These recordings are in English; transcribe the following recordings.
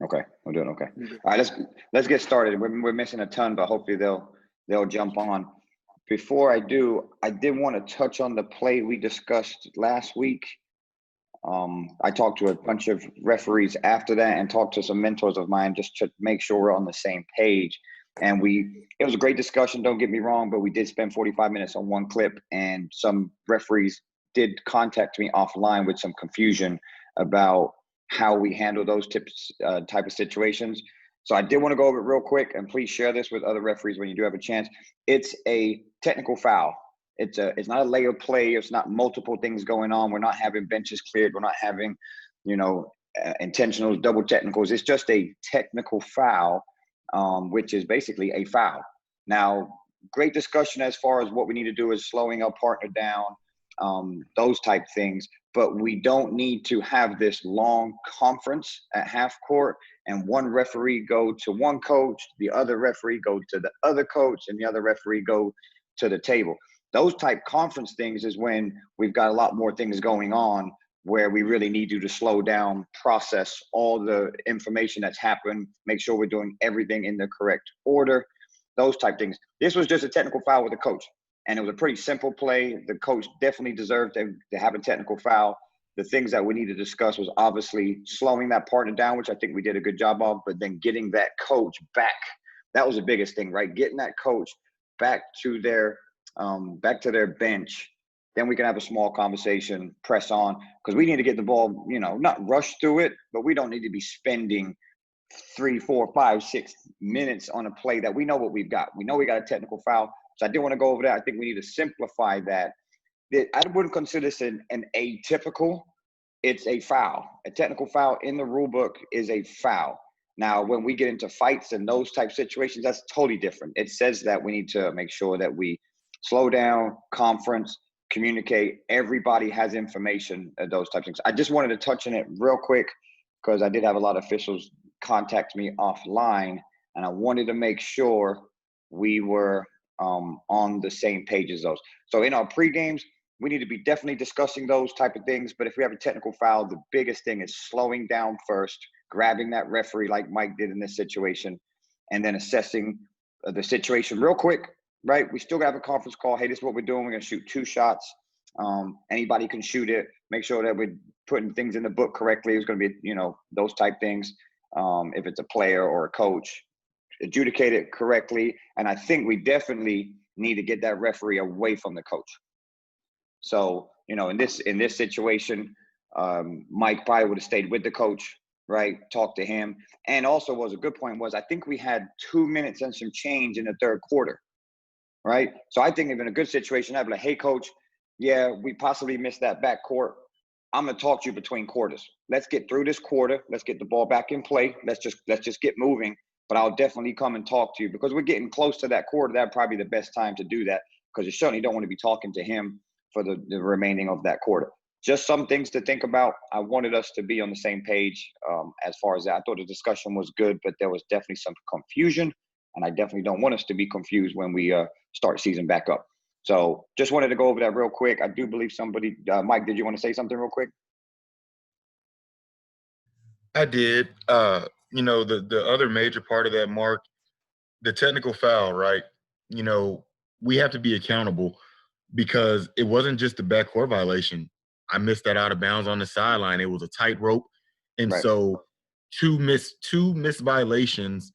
Okay, we're doing okay. Okay. All right, let's get started. We're missing a ton, but hopefully they'll jump on. Before I do, I did want to touch on the play we discussed last week. I talked to a bunch of referees after that and talked to some mentors of mine just to make sure we're on the same page. And it was a great discussion, don't get me wrong, but we did spend 45 minutes on one clip, and some referees did contact me offline with some confusion about how we handle those type of situations. So I did want to go over it real quick, and please share this with other referees when you do have a chance. It's a technical foul. It's not a layer play. It's not multiple things going on. We're not having benches cleared. We're not having, intentionals, double technicals. It's just a technical foul, which is basically a foul. Now, great discussion as far as what we need to do is slowing our partner down, those type things. But we don't need to have this long conference at half court and one referee go to one coach, the other referee go to the other coach, and the other referee go to the table. Those type conference things is when we've got a lot more things going on where we really need you to slow down, process all the information that's happened, make sure we're doing everything in the correct order, those type things. This was just a technical foul with the coach, and it was a pretty simple play. The coach definitely deserved to have a technical foul. The things that we need to discuss was obviously slowing that partner down, which I think we did a good job of, but then getting that coach back. That was the biggest thing, right? Getting that coach back to their bench. Then we can have a small conversation, press on, because we need to get the ball, not rush through it, but we don't need to be spending 3, 4, 5, 6 minutes on a play that we know what we've got. We know we got a technical foul. So I did want to go over that. I think we need to simplify that. I wouldn't consider this an atypical. It's a foul. A technical foul in the rule book is a foul. Now, when we get into fights and those type situations, that's totally different. It says that we need to make sure that we slow down, conference, communicate. Everybody has information, those types of things. I just wanted to touch on it real quick because I did have a lot of officials contact me offline, and I wanted to make sure we were on the same page as those. So in our pre-games, we need to be definitely discussing those type of things. But if we have a technical foul, the biggest thing is slowing down first, grabbing that referee like Mike did in this situation, and then assessing the situation real quick, right? We still got to have a conference call. Hey, this is what we're doing. We're going to shoot 2 shots. Anybody can shoot it. Make sure that we're putting things in the book correctly. It's going to be, those type things. If it's a player or a coach, adjudicate it correctly. And I think we definitely need to get that referee away from the coach. So, in this situation, Mike probably would have stayed with the coach, right? Talk to him. And also was a good point was I think we had 2 minutes and some change in the third quarter, right? So I think if in a good situation, I'd be like, hey, coach, yeah, we possibly missed that backcourt. I'm going to talk to you between quarters. Let's get through this quarter. Let's get the ball back in play. Let's just get moving. But I'll definitely come and talk to you because we're getting close to that quarter. That'd probably be the best time to do that because you certainly don't want to be talking to him for the remaining of that quarter. Just some things to think about. I wanted us to be on the same page as far as that. I thought the discussion was good, but there was definitely some confusion, and I definitely don't want us to be confused when we start season back up. So just wanted to go over that real quick. I do believe somebody, Mike, did you want to say something real quick? I did. The other major part of that, Mark, the technical foul, right? We have to be accountable because it wasn't just a backcourt violation. I missed that out of bounds on the sideline. It was a tightrope. And Right. so two missed violations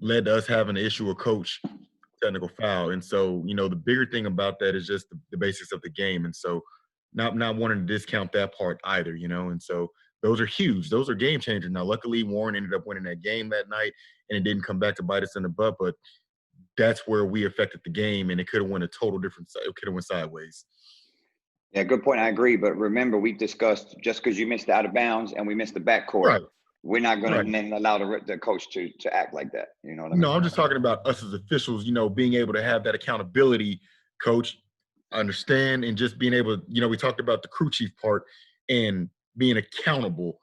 led to us having to issue a coach technical foul. And so, the bigger thing about that is just the basics of the game. And so not wanting to discount that part either, and so those are huge. Those are game changers. Now, luckily, Warren ended up winning that game that night, and it didn't come back to bite us in the butt, but that's where we affected the game, and it could have went a total different side. It could have went sideways. Yeah, good point. I agree. But remember, we discussed just because you missed out of bounds and we missed the backcourt, Right. we're not going Right. to then allow the coach to act like that. You know what I mean? No, I'm just talking about us as officials, being able to have that accountability, coach, understand, and just being able to, we talked about the crew chief part and being accountable,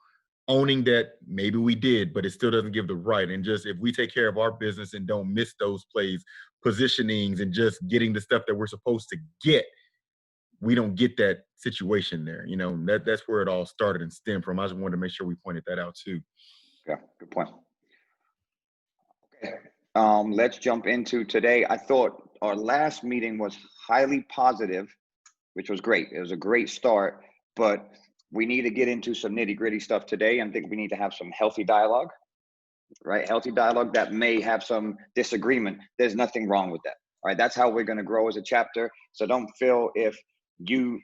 owning that maybe we did, but it still doesn't give the right. And just if we take care of our business and don't miss those plays, positionings, and just getting the stuff that we're supposed to get, we don't get that situation there. That's where it all started and stemmed from. I just wanted to make sure we pointed that out too. Yeah, good point. Okay. Let's jump into today. I thought our last meeting was highly positive, which was great. It was a great start, but we need to get into some nitty gritty stuff today. I think we need to have some healthy dialogue, right? Healthy dialogue that may have some disagreement. There's nothing wrong with that. All right. That's how we're going to grow as a chapter. So don't feel if you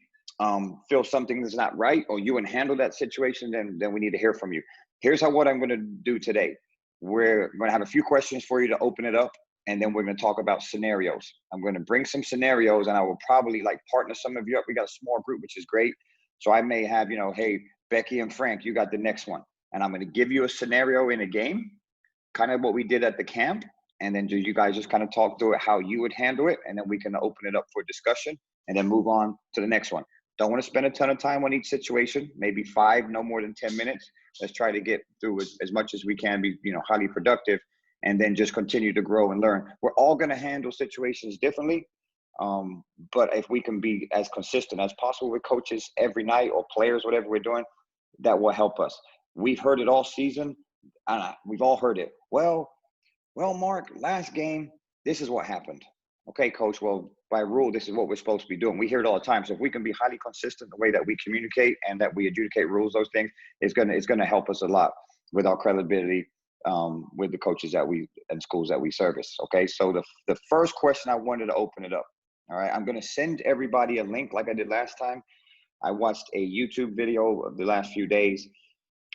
feel something is not right or you wouldn't handle that situation, then we need to hear from you. Here's what I'm going to do today. We're going to have a few questions for you to open it up, and then we're going to talk about scenarios. I'm going to bring some scenarios, and I will probably like partner some of you up. We got a small group, which is great. So I may have, hey, Becky and Frank, you got the next one. And I'm going to give you a scenario in a game, kind of what we did at the camp. And then you guys just kind of talk through it, how you would handle it. And then we can open it up for discussion and then move on to the next one. Don't want to spend a ton of time on each situation, maybe 5, no more than 10 minutes. Let's try to get through as much as we can, be highly productive, and then just continue to grow and learn. We're all going to handle situations differently, but if we can be as consistent as possible with coaches every night or players, whatever we're doing, that will help us. We've heard it all season. We've all heard it. Well, Mark, last game, this is what happened. Okay, coach, well, by rule, this is what we're supposed to be doing. We hear it all the time. So if we can be highly consistent in the way that we communicate and that we adjudicate rules, those things, it's gonna help us a lot with our credibility with the coaches and schools that we service. Okay, so the first question, I wanted to open it up. All right, I'm gonna send everybody a link like I did last time. I watched a YouTube video of the last few days.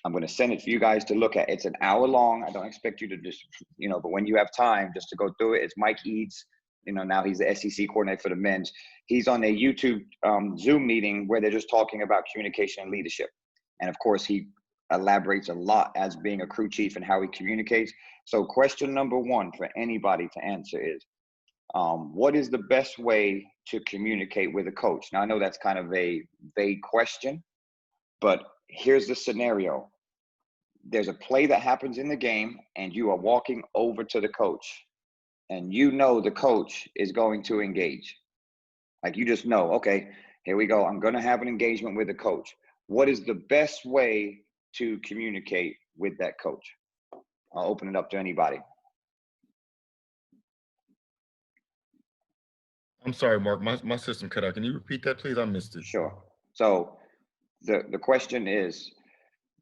I'm going to send it for you guys to look at. It's an hour long. I don't expect you to just, but when you have time just to go through it. It's Mike Eads. Now he's the SEC coordinator for the men's. He's on a YouTube Zoom meeting where they're just talking about communication and leadership. And of course, he elaborates a lot as being a crew chief and how he communicates. So question number 1 for anybody to answer is, what is the best way to communicate with a coach? Now, I know that's kind of a vague question, but here's the scenario. There's a play that happens in the game and you are walking over to the coach and the coach is going to engage. Like, you just know, okay, here we go. I'm going to have an engagement with the coach. What is the best way to communicate with that coach? I'll open it up to anybody. I'm sorry, Mark, my system cut out. Can you repeat that, please? I missed it. Sure. So the question is,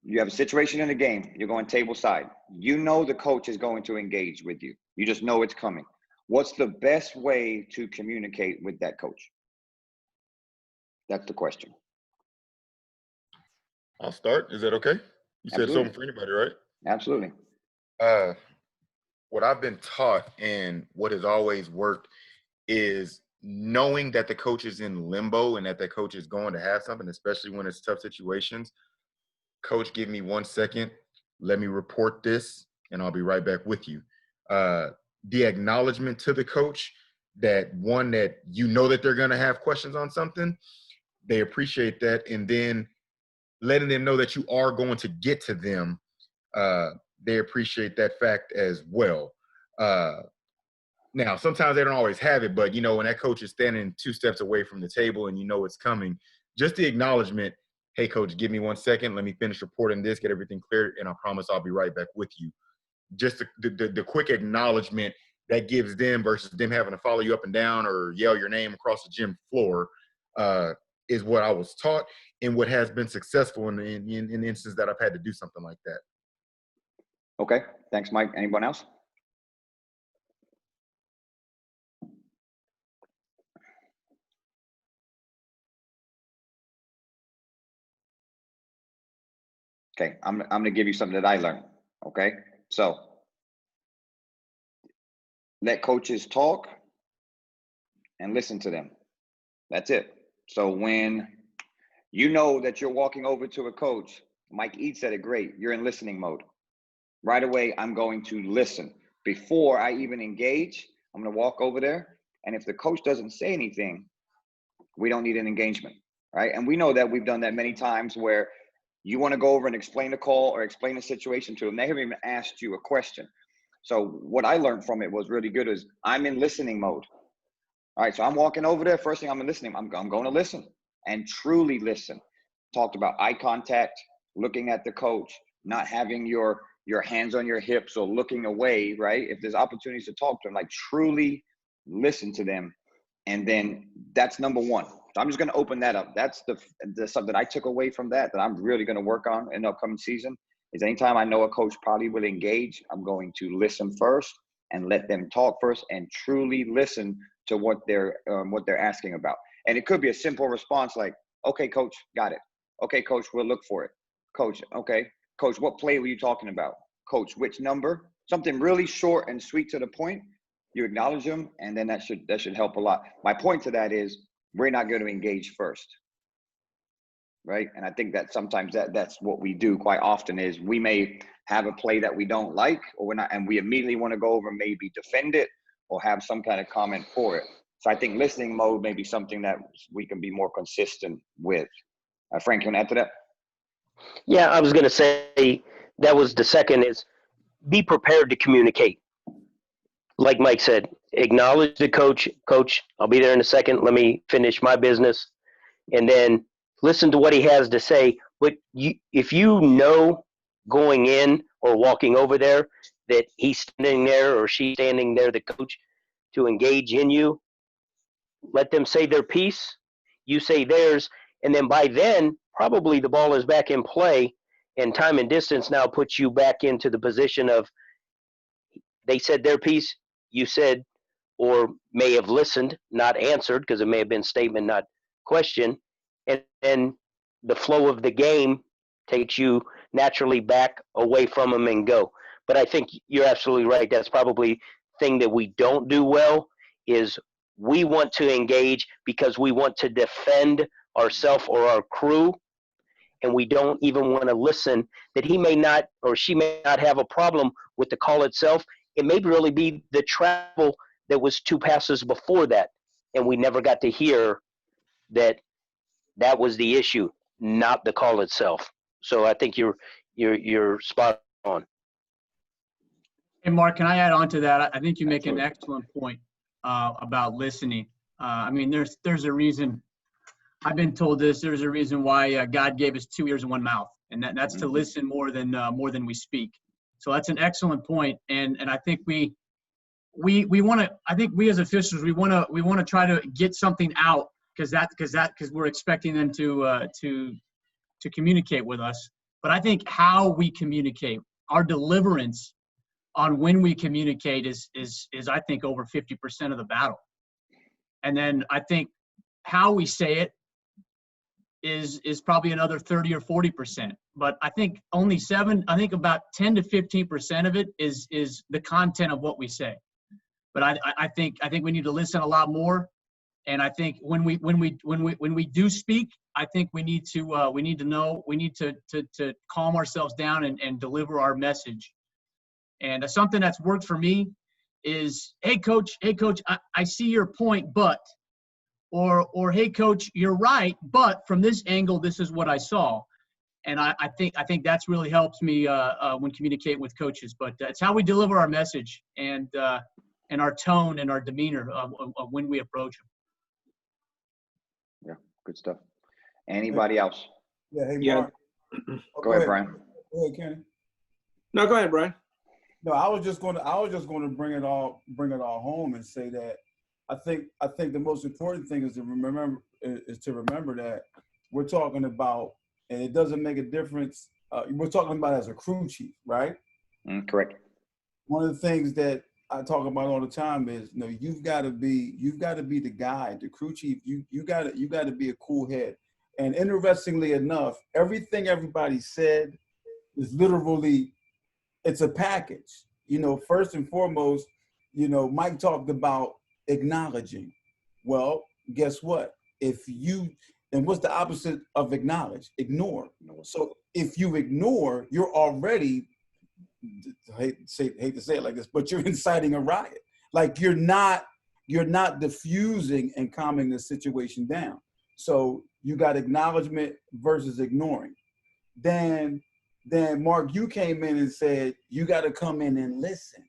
you have a situation in the game, you're going table side. The coach is going to engage with you. You just know it's coming. What's the best way to communicate with that coach? That's the question. I'll start. Is that okay? You said something for anybody, right? Absolutely. What I've been taught and what has always worked is knowing that the coach is in limbo and that the coach is going to have something, especially when it's tough situations. Coach, give me 1 second. Let me report this, and I'll be right back with you. The acknowledgement to the coach that that they're going to have questions on something, they appreciate that. And then letting them know that you are going to get to them, they appreciate that fact as well. Now, sometimes they don't always have it, but, when that coach is standing 2 steps away from the table and it's coming, just the acknowledgement, hey, coach, give me 1 second. Let me finish reporting this, get everything cleared, and I promise I'll be right back with you. Just the quick acknowledgement that gives them versus them having to follow you up and down or yell your name across the gym floor is what I was taught and what has been successful in the instance that I've had to do something like that. Okay. Thanks, Mike. Anyone else? Okay, I'm going to give you something that I learned. Okay, so let coaches talk and listen to them. That's it. So when that you're walking over to a coach, Mike Eads said it great. You're in listening mode. Right away, I'm going to listen. Before I even engage, I'm going to walk over there. And if the coach doesn't say anything, we don't need an engagement, right? And we know that we've done that many times where you want to go over and explain the call or explain the situation to them. They haven't even asked you a question. So what I learned from it was really good is I'm in listening mode. All right, so I'm walking over there. First thing I'm listening. I'm going to listen and truly listen. Talked about eye contact, looking at the coach, not having your your hands on your hips or looking away, right? If there's opportunities to talk to them, like truly listen to them. And then that's number one. So I'm just going to open that up. That's the something I took away from that I'm really going to work on in the upcoming season is anytime I know a coach probably will engage, I'm going to listen first and let them talk first and truly listen to what they're asking about. And it could be a simple response like, okay, coach, got it. Okay, coach, we'll look for it. Coach, okay. Coach, what play were you talking about? Coach, which number? Something really short and sweet to the point. You acknowledge them, and then that should help a lot. My point to that is we're not going to engage first, right? And I think that sometimes that's what we do quite often is we may have a play that we don't like or we're not, and we immediately want to go over and maybe defend it or have some kind of comment for it. So I think listening mode may be something that we can be more consistent with. Frank, you want to add to that? Yeah, I was going to say that was the second is be prepared to communicate. Like Mike said, acknowledge the coach. Coach, I'll be there in a second. Let me finish my business. And then listen to what he has to say. But if you know going in or walking over there that he's standing there or she's standing there, the coach, to engage in you, let them say their piece. You say theirs. And then by then, probably the ball is back in play, and time and distance now puts you back into the position of they said their piece, you said, or may have listened, not answered, because it may have been statement, not question. And then the flow of the game takes you naturally back away from them and go. But I think you're absolutely right. That's probably the thing that we don't do well is we want to engage because we want to defend ourselves or our crew, and we don't even want to listen that he may not or she may not have a problem with the call itself. It may really be the travel that was 2 passes before that, and we never got to hear that was the issue, not the call itself. So I think you're spot on. Hey, Mark, can I add on to that? I think you make an excellent point about listening. I mean, there's a reason. I've been told this. There's a reason why God gave us 2 ears and 1 mouth, and that's to listen more than we speak. So that's an excellent point, and I think we want to. I think we as officials we want to try to get something out because we're expecting them to communicate with us. But I think how we communicate, our deliverance on when we communicate is I think over 50% of the battle, and then I think how we say it is probably another 30 or 40%. But I think about 10 to 15% of it is the content of what we say. But I think we need to listen a lot more. And I think when we do speak, I think we need to calm ourselves down and deliver our message. And something that's worked for me is, hey coach, I see your point, but, or hey coach, you're right, but from this angle, this is what I saw. And I think that's really helps me when communicating with coaches. But it's how we deliver our message and our tone and our demeanor of when we approach them. Yeah, good stuff. Anybody else? Yeah, hey, Mark. Go ahead, Brian. Go ahead, Kenny. No, go ahead, Brian. No, I was just going to bring it all home and say that I think the most important thing is to remember that we're talking about, and it doesn't make a difference. We're talking about as a crew chief, right? Correct. One of the things that I talk about all the time is, you've got to be the guy, the crew chief. You got to be a cool head. And interestingly enough, everything everybody said is literally, it's a package. First and foremost, Mike talked about acknowledging. Well, guess what? And what's the opposite of acknowledge? Ignore. So if you ignore, you're already, hate to say it like this, but you're inciting a riot. Like you're not diffusing and calming the situation down. So you got acknowledgement versus ignoring. Then Mark, you came in and said, you got to come in and listen.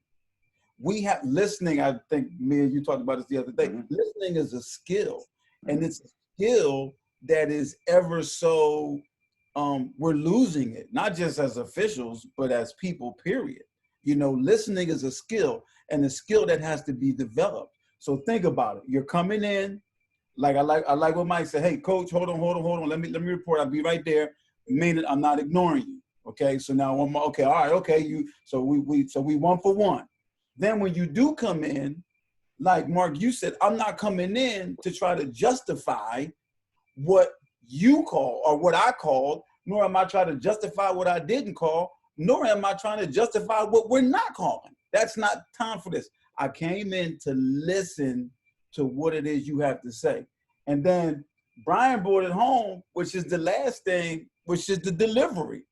We have listening. I think me and you talked about this the other day. Mm-hmm. Listening is a skill, and it's a skill that is ever so we're losing it, not just as officials, but as people, period. You know, listening is a skill, and a skill that has to be developed. So think about it. You're coming in, like I like what Mike said. Hey, coach, hold on. Let me report. I'll be right there. Meaning I'm not ignoring you. Okay. So now one more. Okay. All right. Okay. So we 1 for 1. Then when you do come in, like Mark, you said, I'm not coming in to try to justify what you call or what I called, nor am I trying to justify what I didn't call, nor am I trying to justify what we're not calling. That's not time for this. I came in to listen to what it is you have to say. And then Brian brought it home, which is the last thing, which is the delivery.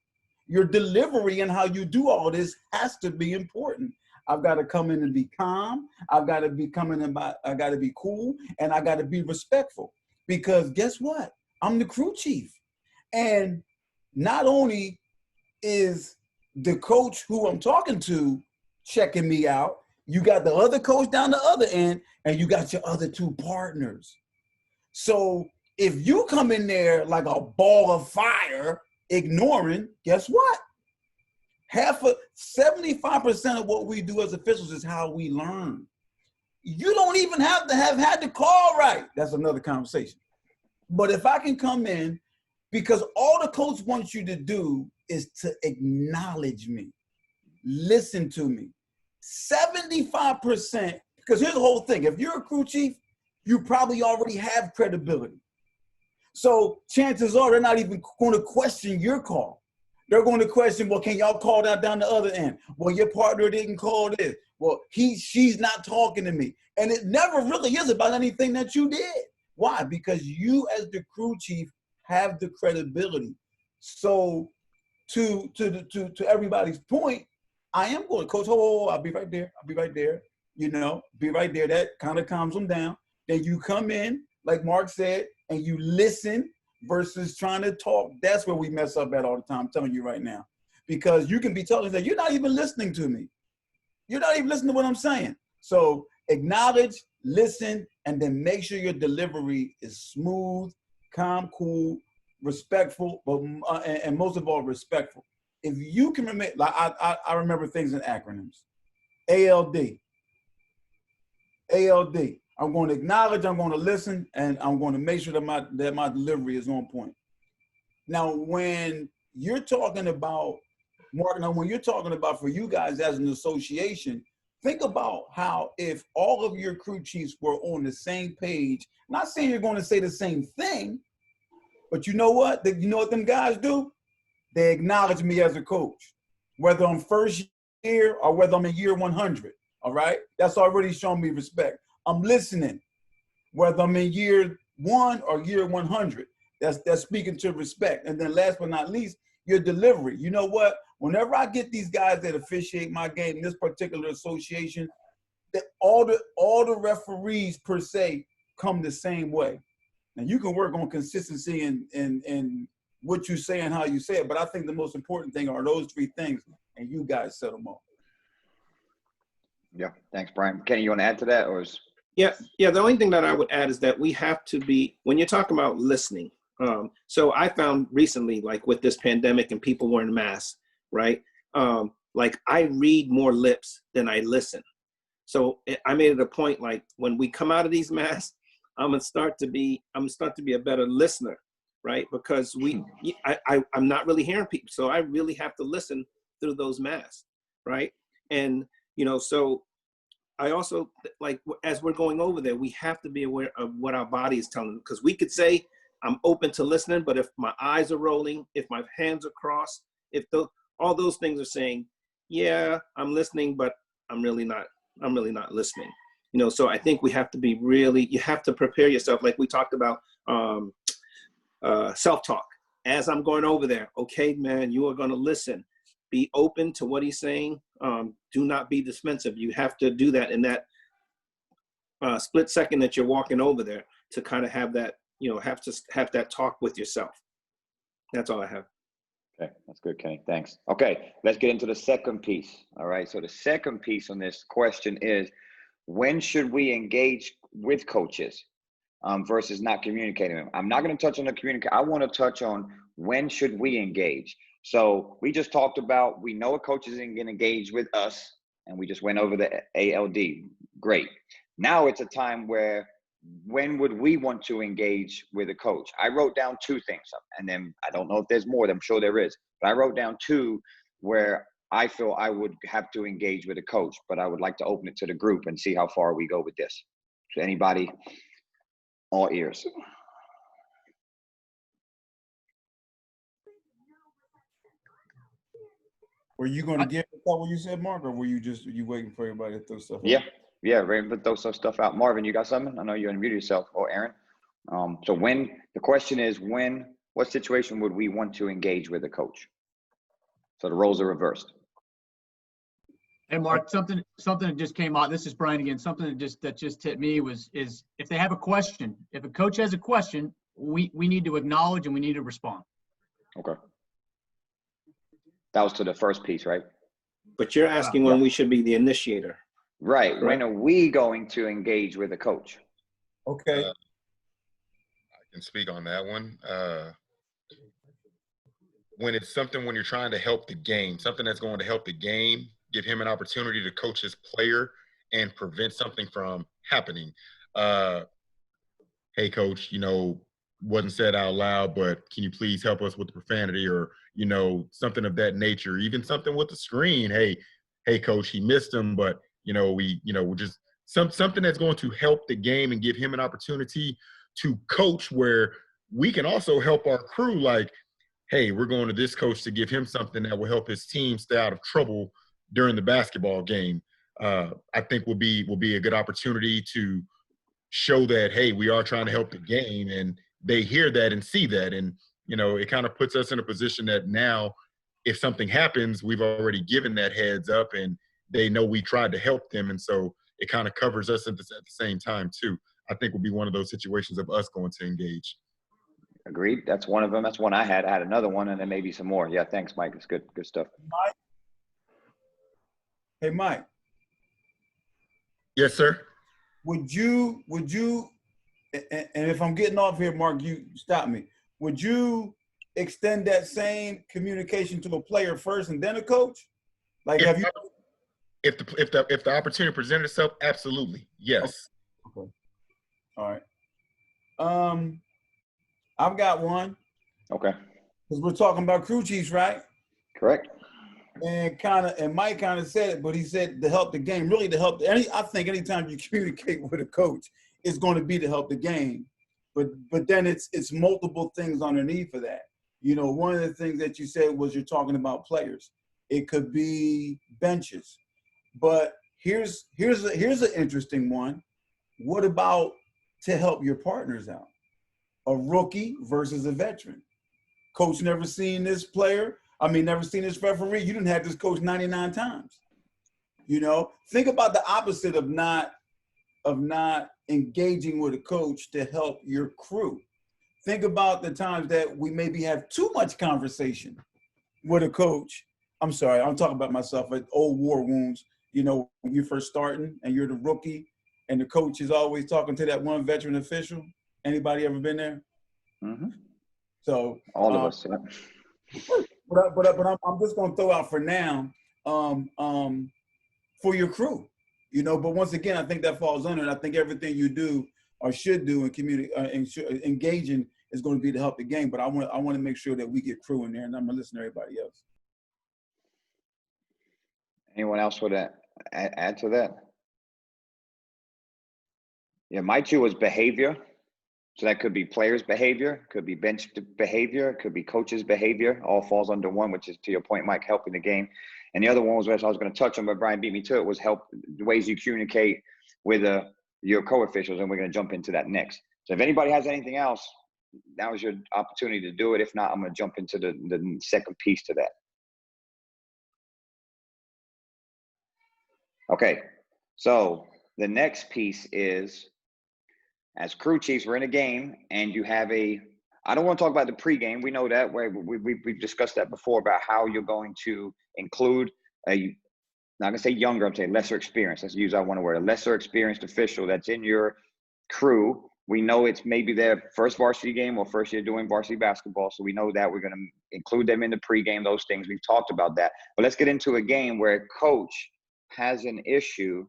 Your delivery and how you do all this has to be important. I've got to come in and be calm. I've got to be coming in by, I got to be cool, and I got to be respectful. Because guess what? I'm the crew chief. And not only is the coach who I'm talking to checking me out, you got the other coach down the other end, and you got your other 2 partners. So if you come in there like a ball of fire, ignoring, guess what? 75% of what we do as officials is how we learn. You don't even have to have had the call right. That's another conversation. But if I can come in, because all the coach wants you to do is to acknowledge me, listen to me. 75%, because here's the whole thing. If you're a crew chief, you probably already have credibility. So chances are they're not even going to question your call. They're going to question, well, can y'all call that down the other end? Well, your partner didn't call this. Well, she's not talking to me. And it never really is about anything that you did. Why? Because you as the crew chief have the credibility. So to everybody's point, I am going, Coach, I'll be right there. I'll be right there. You know, be right there. That kind of calms them down. Then you come in, like Mark said, and you listen versus trying to talk. That's where we mess up at all the time, I'm telling you right now. Because you can be telling that you're not even listening to me. You're not even listening to what I'm saying. So acknowledge, listen, and then make sure your delivery is smooth, calm, cool, respectful, but and most of all, respectful. If you can remember, like I remember things in acronyms. ALD. I'm going to acknowledge, I'm going to listen, and I'm going to make sure that my delivery is on point. Now, when you're talking about, Mark, when you're talking about for you guys as an association, think about how if all of your crew chiefs were on the same page, not saying you're going to say the same thing, but you know what? You know what them guys do? They acknowledge me as a coach, whether I'm first year or whether I'm in year 100, all right? That's already shown me respect. I'm listening, whether I'm in year 1 or year 100. That's speaking to respect. And then last but not least, your delivery. You know what? Whenever I get these guys that officiate my game in this particular association, that all the referees per se come the same way. And you can work on consistency and what you say and how you say it, but I think the most important thing are those 3 things, and you guys set them off. Yeah, thanks, Brian. Kenny, you want to add to that, or is? Yeah. The only thing that I would add is that we have to be, when you're talking about listening. So I found recently, like with this pandemic and people wearing masks, right? Like I read more lips than I listen. So I made it a point, like when we come out of these masks, I'm gonna start to be a better listener, right? Because I'm not really hearing people, so I really have to listen through those masks, right? And you know, so I also, like, as we're going over there, we have to be aware of what our body is telling us, because we could say I'm open to listening, but if my eyes are rolling, if my hands are crossed, if all those things are saying, yeah, I'm listening, but I'm really not listening. You know, so I think we have to be you have to prepare yourself, like we talked about self-talk. As I'm going over there, okay, man, you are going to listen. Be open to what he's saying. Do not be dismissive. You have to do that in that split second that you're walking over there to kind of have that, you know, have that talk with yourself. That's all I have. Okay, that's good, Kenny. Thanks. Okay, let's get into the second piece. All right, so the second piece on this question is, when should we engage with coaches versus not communicating them? I'm not going to touch on the communication. I want to touch on when should we engage? So we just talked about, we know a coach isn't going to engage with us, and we just went over the ALD. Great. Now it's a time where, when would we want to engage with a coach? I wrote down 2 things, and then I don't know if there's more. I'm sure there is, but I wrote down 2 where I feel I would have to engage with a coach, but I would like to open it to the group and see how far we go with this. So anybody, all ears. Were you going to give what you said, Mark, or were you waiting for everybody to throw stuff out? Yeah, ready to throw some stuff out. Marvin, you got something? I know you unmuted yourself, or Aaron. So the question is, what situation would we want to engage with a coach? So the roles are reversed. Hey, Mark, something that just came out. This is Brian again. Something that just hit me is if they have a question, if a coach has a question, we need to acknowledge and we need to respond. Okay. That was to the first piece, right? But you're asking when we should be the initiator. Right. Correct. When are we going to engage with a coach? Okay. I can speak on that one. When it's something, when you're trying to help the game, something that's going to help the game, give him an opportunity to coach his player and prevent something from happening. Hey, coach, wasn't said out loud, but can you please help us with the profanity, or, something of that nature, even something with the screen. Hey, coach, he missed him, but we're just something that's going to help the game and give him an opportunity to coach, where we can also help our crew. Like, hey, we're going to this coach to give him something that will help his team stay out of trouble during the basketball game. I think will be a good opportunity to show that, hey, we are trying to help the game, and they hear that and see that. And, it kind of puts us in a position that now if something happens, we've already given that heads up and they know we tried to help them. And so it kind of covers us at the same time too. I think will be one of those situations of us going to engage. Agreed. That's one of them. That's one I had. I had another one, and then maybe some more. Yeah, thanks, Mike. It's good stuff. Mike? Hey, Mike. Yes, sir. Would you, and if I'm getting off here, Mark, you stop me. Would you extend that same communication to a player first and then a coach? Like, if the opportunity presented itself, absolutely. Yes. Okay. All right. I've got one. Okay. Because we're talking about crew chiefs, right? Correct. And Mike kind of said it, but he said to help the game, really to help. I think anytime you communicate with a coach, it's going to be to help the game. But then it's multiple things underneath of that. One of the things that you said was you're talking about players. It could be benches. But here's an interesting one. What about to help your partners out? A rookie versus a veteran. Coach never seen this player. Never seen this referee. You didn't have this coach 99 times. Think about the opposite of not engaging with a coach to help your crew. Think about the times that we maybe have too much conversation with a coach. I'm sorry, I'm talking about myself, like old war wounds. When you're first starting and you're the rookie and the coach is always talking to that one veteran official. Anybody ever been there? Mm-hmm. So all of us. Yeah. But I'm just going to throw out for now for your crew, But once again, I think that falls under, and I think everything you do or should do in community engaging is going to be to help the game. But I want to make sure that we get crew in there, and I'm going to listen to everybody else. Anyone else would add to that? Yeah, my 2 was behavior. So that could be players' behavior, could be bench behavior, could be coaches' behavior. All falls under one, which is, to your point, Mike, helping the game. And the other one was what I was going to touch on, but Brian beat me to it, was help the ways you communicate with your co-officials, and we're going to jump into that next. So if anybody has anything else, now is your opportunity to do it. If not, I'm going to jump into the second piece to that. Okay, so the next piece is, as crew chiefs, we're in a game, and you have I don't want to talk about the pregame. We know that we've discussed that before about how you're going to include not going to say younger, I'm saying lesser experienced. Let's use that one word, a lesser experienced official that's in your crew We know it's maybe their first varsity game or first year doing varsity basketball. So we know that we're going to include them in the pregame, those things. We've talked about that. But let's get into a game where a coach has an issue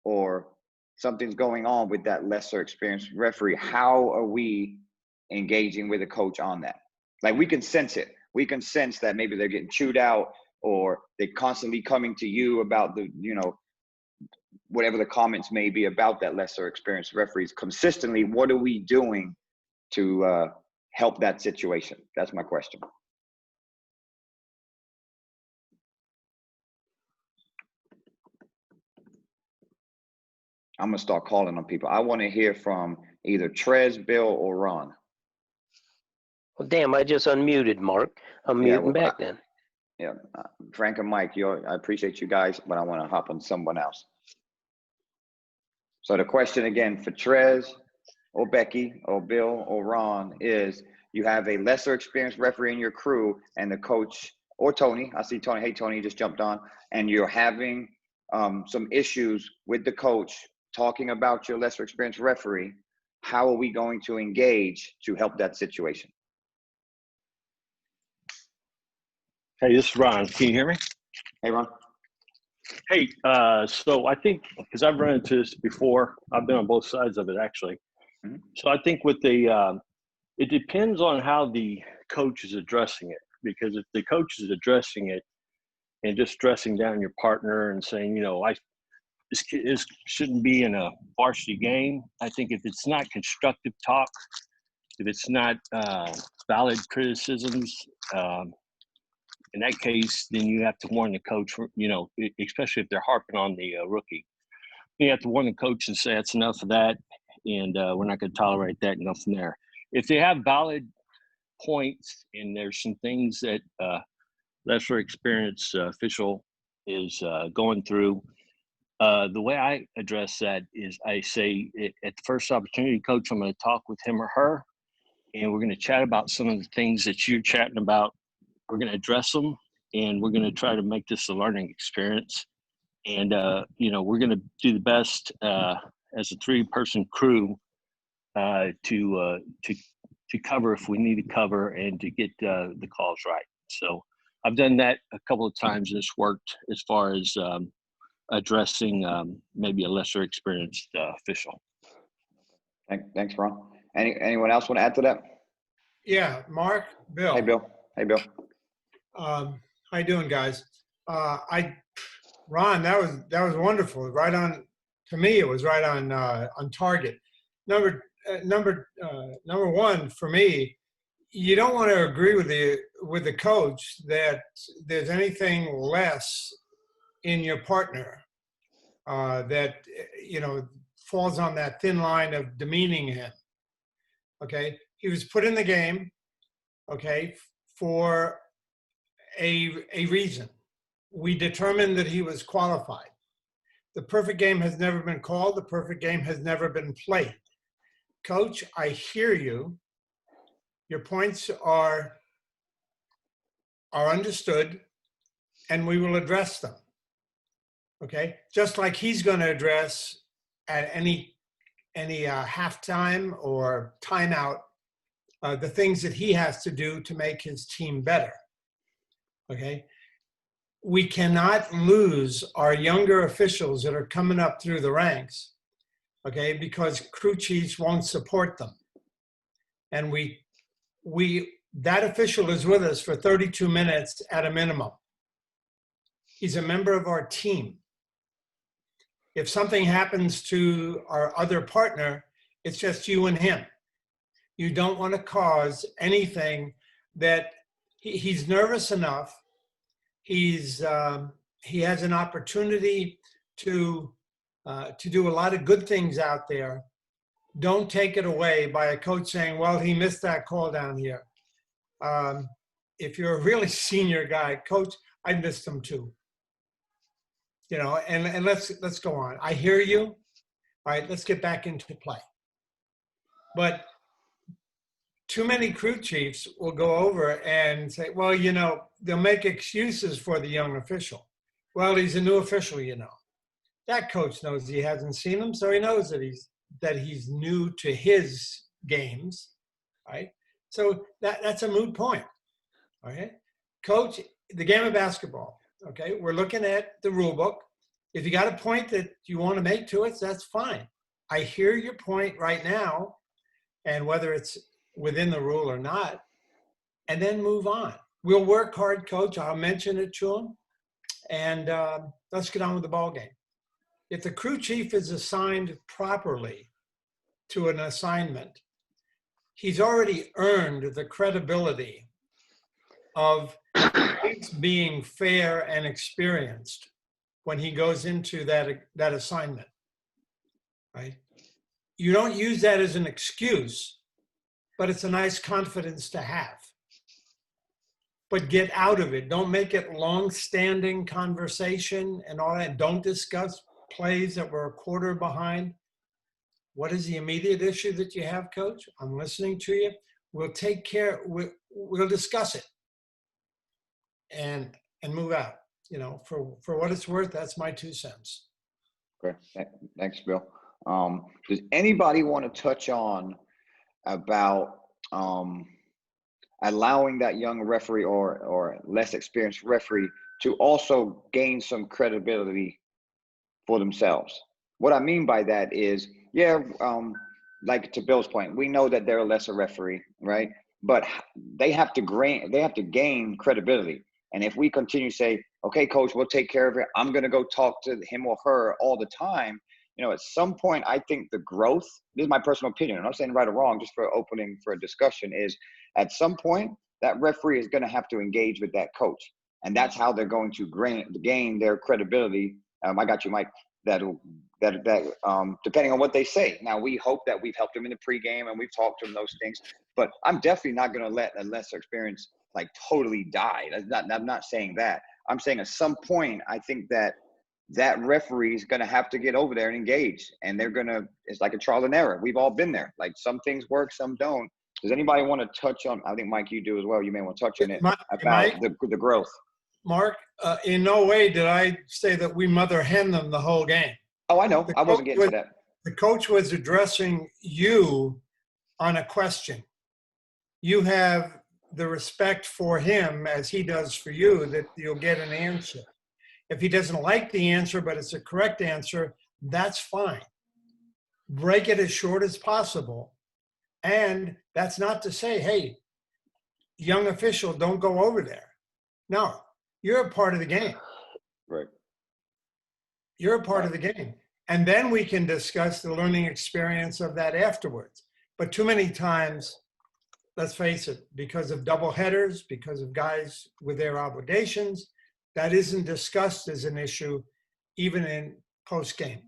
or something's going on with that lesser experienced referee. How are we engaging with a coach on that? Like, we can sense it. We can sense that maybe they're getting chewed out or they're constantly coming to you about the, whatever the comments may be about that lesser experienced referees. Consistently, what are we doing to help that situation? That's my question. I'm going to start calling on people. I want to hear from either Trez, Bill, or Ron. Well, damn, I just unmuted, Mark. I'm muting back then. Yeah, Frank and Mike, I appreciate you guys, but I want to hop on someone else. So the question again for Trez or Becky or Bill or Ron is, you have a lesser experienced referee in your crew and the coach, or Tony, I see Tony, hey Tony, you just jumped on, and you're having some issues with the coach talking about your lesser experienced referee. How are we going to engage to help that situation? Hey, this is Ron. Can you hear me? Hey, Ron. Hey, so I think, because I've run into this before, I've been on both sides of it actually. Mm-hmm. So I think with the, it depends on how the coach is addressing it. Because if the coach is addressing it and just stressing down your partner and saying, this shouldn't be in a varsity game. I think if it's not constructive talk, if it's not valid criticisms, in that case, then you have to warn the coach, especially if they're harping on the rookie. You have to warn the coach and say, that's enough of that, and we're not going to tolerate that, and go from there. If they have valid points and there's some things that lesser experienced official is going through, the way I address that is I say, at the first opportunity, coach, I'm going to talk with him or her, and we're going to chat about some of the things that you're chatting about. We're going to address them, and we're going to try to make this a learning experience. And, we're going to do the best as a 3-person crew to cover if we need to cover and to get the calls right. So I've done that a couple of times, and it's worked as far as addressing maybe a lesser experienced official. Thanks, Ron. Anyone else want to add to that? Yeah, Mark, Bill. Hey, Bill. How you doing, guys? Ron, that was wonderful. Right on. To me, it was right on target. Number one for me, you don't want to agree with the coach that there's anything less in your partner that falls on that thin line of demeaning him. Okay, he was put in the game. Okay, for a reason. We determined that he was qualified. The perfect game has never been called. The perfect game has never been played. Coach, I hear you. Your points are understood, and we will address them. Okay? Just like he's going to address at any halftime or timeout the things that he has to do to make his team better. Okay? We cannot lose our younger officials that are coming up through the ranks, okay, because crew chiefs won't support them. And that official is with us for 32 minutes at a minimum. He's a member of our team. If something happens to our other partner, it's just you and him. You don't want to cause anything that he's nervous enough. He has an opportunity to do a lot of good things out there. Don't take it away by a coach saying, well, he missed that call down here. If you're a really senior guy, coach, I missed him too. And let's go on. I hear you. All right, let's get back into play. But too many crew chiefs will go over and say, well, they'll make excuses for the young official. Well, he's a new official, That coach knows he hasn't seen him, so he knows that that he's new to his games, right? So that's a moot point, okay? Coach, the game of basketball, okay? We're looking at the rule book. If you got a point that you want to make to it, that's fine. I hear your point right now, and whether it's within the rule or not, and then move on. We'll work hard, Coach. I'll mention it to him, and let's get on with the ball game. If the crew chief is assigned properly to an assignment, he's already earned the credibility of being fair and experienced when he goes into that assignment, right? You don't use that as an excuse, but it's a nice confidence to have. But get out of it. Don't make it long-standing conversation and all that. Don't discuss plays that were a quarter behind. What is the immediate issue that you have, Coach? I'm listening to you. We'll take care. We'll discuss it and move out. You know, for what it's worth, that's my 2 cents. Okay, thanks, Bill. Does anybody want to touch on about allowing that young referee or less experienced referee to also gain some credibility for themselves? What I mean by that is, like to Bill's point, we know that they're a lesser referee, right? But they have to gain credibility. And if we continue to say, okay, coach, we'll take care of it, I'm going to go talk to him or her all the time, you know, at some point, I think the growth, this is my personal opinion, I'm not saying right or wrong, just for opening for a discussion, is at some point, that referee is going to have to engage with that coach. And that's how they're going to gain their credibility. I got you, Mike. That depending on what they say. Now, we hope that we've helped them in the pregame and we've talked to them those things, but I'm definitely not going to let a lesser experience like totally die. I'm not saying that. I'm saying at some point, I think that referee is going to have to get over there and engage, and it's like a trial and error. We've all been there. Like some things work, some don't. Does anybody want to touch on, I think Mike, you do as well. You may want to touch on it about the growth. Mark, in no way did I say that we mother hen them the whole game. Oh, I know. I wasn't getting to that. The coach was addressing you on a question. You have the respect for him as he does for you that you'll get an answer. If he doesn't like the answer, but it's a correct answer, that's fine. Break it as short as possible. And that's not to say, hey, young official, don't go over there. No, you're a part of the game. Right. You're a part of the game. And then we can discuss the learning experience of that afterwards. But too many times, let's face it, because of double headers, because of guys with their obligations, that isn't discussed as an issue, even in post-game.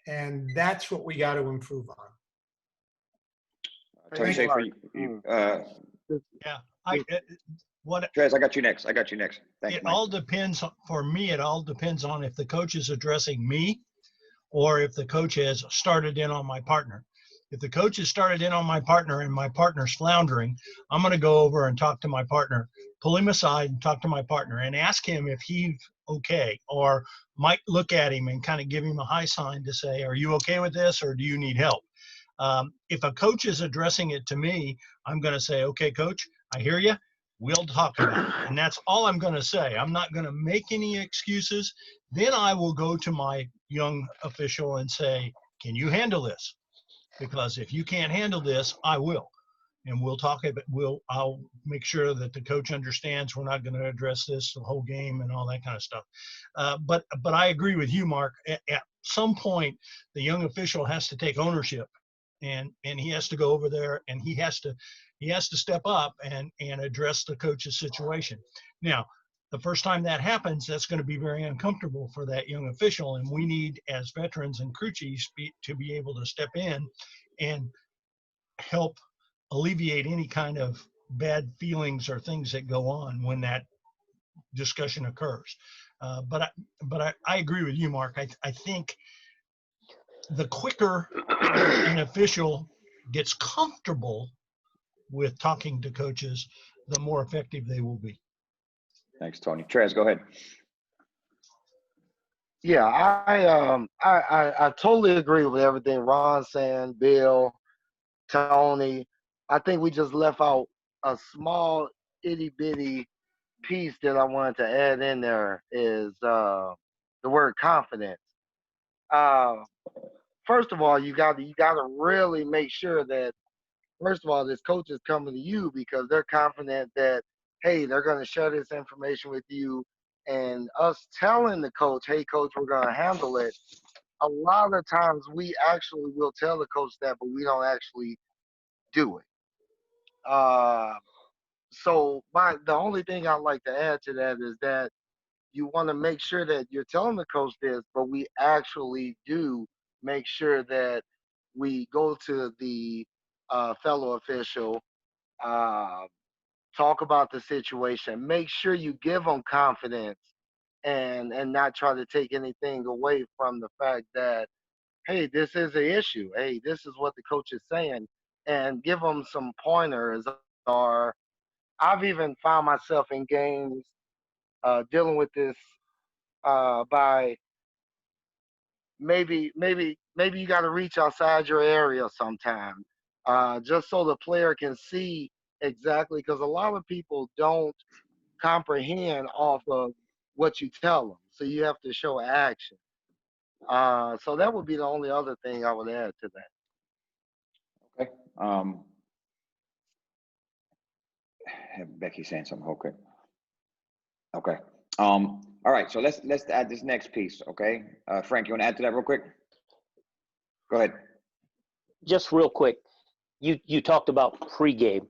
And that's what we got to improve on. Tony, say for you. Trez, I got you next. Thanks, It Mike. all depends, for me, it all depends on if the coach is addressing me or if the coach has started in on my partner. If the coach has started in on my partner and my partner's floundering, I'm going to go over and talk to my partner, pull him aside and talk to my partner and ask him if he's okay, or might look at him and kind of give him a high sign to say, are you okay with this or do you need help? If a coach is addressing it to me, I'm going to say, okay, coach, I hear you. We'll talk about it. And that's all I'm going to say. I'm not going to make any excuses. Then I will go to my young official and say, can you handle this? Because if you can't handle this, I will. And we'll talk about I'll make sure that the coach understands we're not going to address this the whole game and all that kind of stuff. But I agree with you, Mark. At some point, the young official has to take ownership, and he has to go over there and he has to step up and address the coach's situation. Now, the first time that happens, that's going to be very uncomfortable for that young official, and we need, as veterans and crew chiefs, to be able to step in and help alleviate any kind of bad feelings or things that go on when that discussion occurs. But I agree with you, Mark. I think the quicker an official gets comfortable with talking to coaches, the more effective they will be. Thanks, Tony. Trez, go ahead. Yeah, I totally agree with everything Ron saying, Bill, Tony. I think we just left out a small itty bitty piece that I wanted to add in there is the word confidence. Uh, First of all, you got to really make sure that first of all this coach is coming to you because they're confident that hey they're going to share this information with you, and us telling the coach, hey coach, we're going to handle it. A lot of times we actually will tell the coach that, but we don't actually do it. Uh, so the only thing I'd like to add to that is that you want to make sure that you're telling the coach this, but we actually do make sure that we go to the fellow official, uh, talk about the situation, make sure you give them confidence, and not try to take anything away from the fact that hey, this is an issue. Hey, this is what the coach is saying, and give them some pointers. Or I've even found myself in games dealing with this by maybe you got to reach outside your area sometime, just so the player can see exactly because a lot of people don't comprehend off of what you tell them. So you have to show action. So that would be the only other thing I would add to that. Okay. Have Becky saying something. Okay. Okay. All right. So let's add this next piece. Okay. Frank, you want to add to that real quick? Go ahead. Just real quick, you talked about pregame.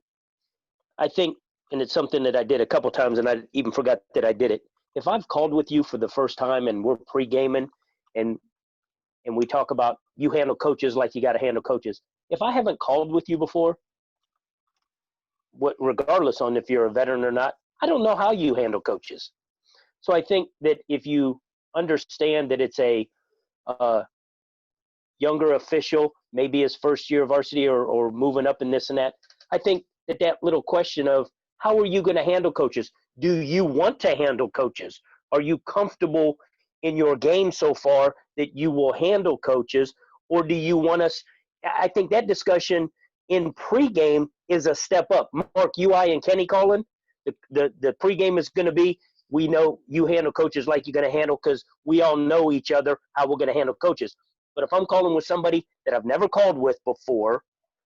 I think, and it's something that I did a couple times, and I even forgot that I did it. If I've called with you for the first time and we're pre-gaming and we talk about you handle coaches like you got to handle coaches. If I haven't called with you before, regardless on if you're a veteran or not, I don't know how you handle coaches. So I think that if you understand that it's a younger official, maybe his first year of varsity or moving up in this and that, I think that little question of how are you going to handle coaches? Do you want to handle coaches? Are you comfortable in your game so far that you will handle coaches? Or do you want us? I think that discussion in pregame is a step up. Mark, I and Kenny calling, the pregame is going to be, we know you handle coaches like you're going to handle because we all know each other, how we're going to handle coaches. But if I'm calling with somebody that I've never called with before,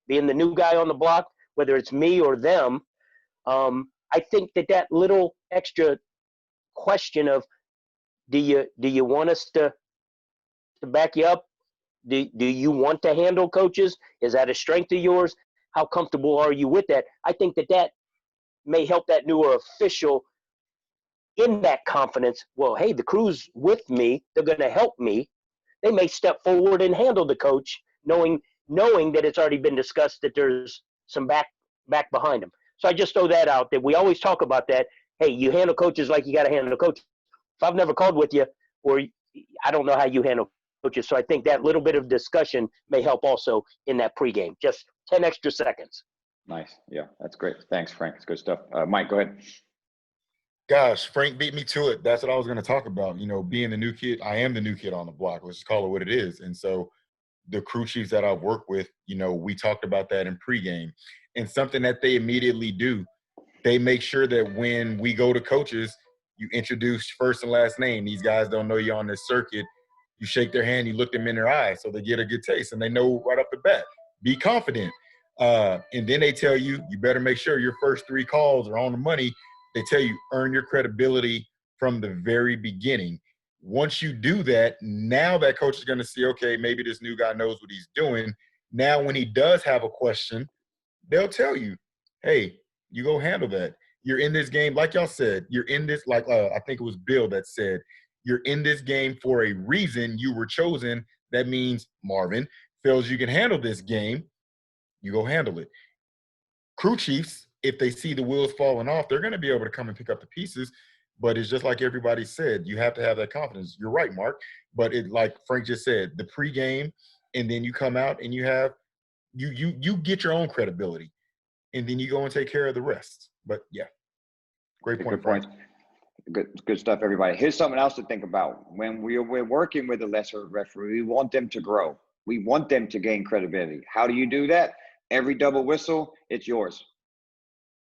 being the new guy on the block, whether it's me or them, I think that little extra question of do you want us to back you up? Do you want to handle coaches? Is that a strength of yours? How comfortable are you with that? I think that may help that newer official in that confidence. Well, hey, the crew's with me. They're going to help me. They may step forward and handle the coach, knowing that it's already been discussed that there's some back behind them. So I just throw that out, that we always talk about that. Hey, you handle coaches like you got to handle coaches. If I've never called with you, or I don't know how you handle coaches. So I think that little bit of discussion may help also in that pregame. Just 10 extra seconds. Nice. Yeah, that's great. Thanks, Frank. It's good stuff. Mike, go ahead. Gosh, Frank beat me to it. That's what I was going to talk about. You know, being the new kid, I am the new kid on the block. Let's just call it what it is. And so the crew chiefs that I've worked with, you know, we talked about that in pregame. And something that they immediately do, they make sure that when we go to coaches, you introduce first and last name. These guys don't know you on this circuit. You shake their hand, you look them in their eyes so they get a good taste and they know right off the bat. Be confident. And then they tell you, you better make sure your first 3 calls are on the money. They tell you, earn your credibility from the very beginning. Once you do that, now that coach is going to see, okay, maybe this new guy knows what he's doing. Now, when he does have a question, they'll tell you, hey, you go handle that. You're in this game, like y'all said, you're in this, like I think it was Bill that said, you're in this game for a reason. You were chosen. That means Marvin feels you can handle this game. You go handle it. Crew chiefs, if they see the wheels falling off, they're going to be able to come and pick up the pieces. But it's just like everybody said, you have to have that confidence. You're right, Mark. But it, like Frank just said, the pregame, and then you come out and you have you get your own credibility, and then you go and take care of the rest. But yeah, great point. Good point. Good stuff, everybody. Here's something else to think about. When we're working with a lesser referee, we want them to grow. We want them to gain credibility. How do you do that? Every double whistle, it's yours.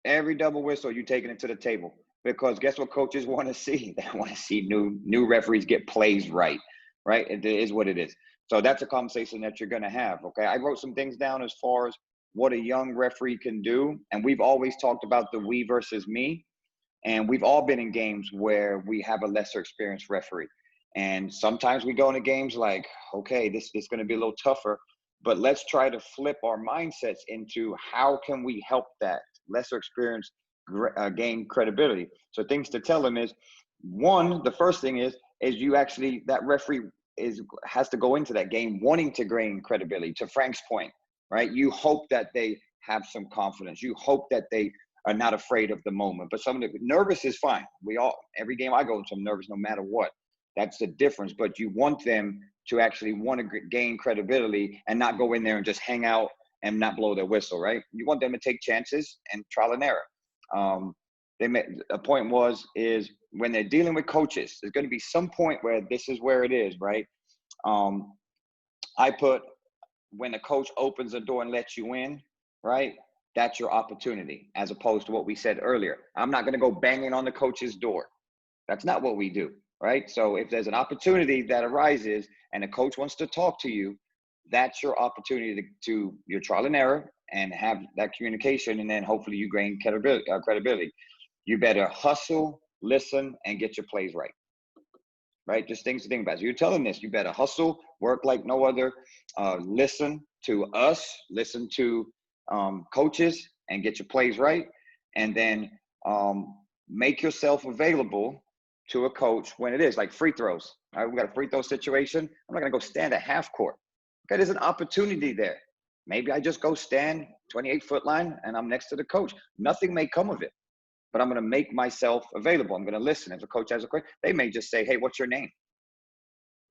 Every double whistle, you're taking it to the table. Because guess what coaches want to see? They want to see new referees get plays right? It is what it is. So that's a conversation that you're going to have, okay? I wrote some things down as far as what a young referee can do. And we've always talked about the we versus me. And we've all been in games where we have a lesser experienced referee. And sometimes we go into games like, okay, this is going to be a little tougher, but let's try to flip our mindsets into how can we help that lesser experienced gain credibility. So things to tell them is, one, the first thing is you actually, that referee has to go into that game wanting to gain credibility. To Frank's point, right? You hope that they have some confidence. You hope that they are not afraid of the moment. But some of the nervous is fine. Every game I go into, I'm nervous no matter what. That's the difference. But you want them to actually want to gain credibility and not go in there and just hang out and not blow their whistle, right? You want them to take chances and trial and error. A point is when they're dealing with coaches, there's going to be some point where this is where it is, right? I put when the coach opens the door and lets you in, right? That's your opportunity, as opposed to what we said earlier. I'm not going to go banging on the coach's door. That's not what we do, right? So if there's an opportunity that arises and a coach wants to talk to you, that's your opportunity to your trial and error and have that communication, and then hopefully you gain credibility. You better hustle, listen, and get your plays right. Right? Just things to think about. So you're telling this, you better hustle, work like no other, listen to us, listen to coaches, and get your plays right. And then make yourself available to a coach when it is, like free throws. All right, we got a free throw situation. I'm not going to go stand at half court. Okay, there's an opportunity there. Maybe I just go stand 28-foot line and I'm next to the coach. Nothing may come of it, but I'm going to make myself available. I'm going to listen. If the coach has a question, they may just say, hey, what's your name?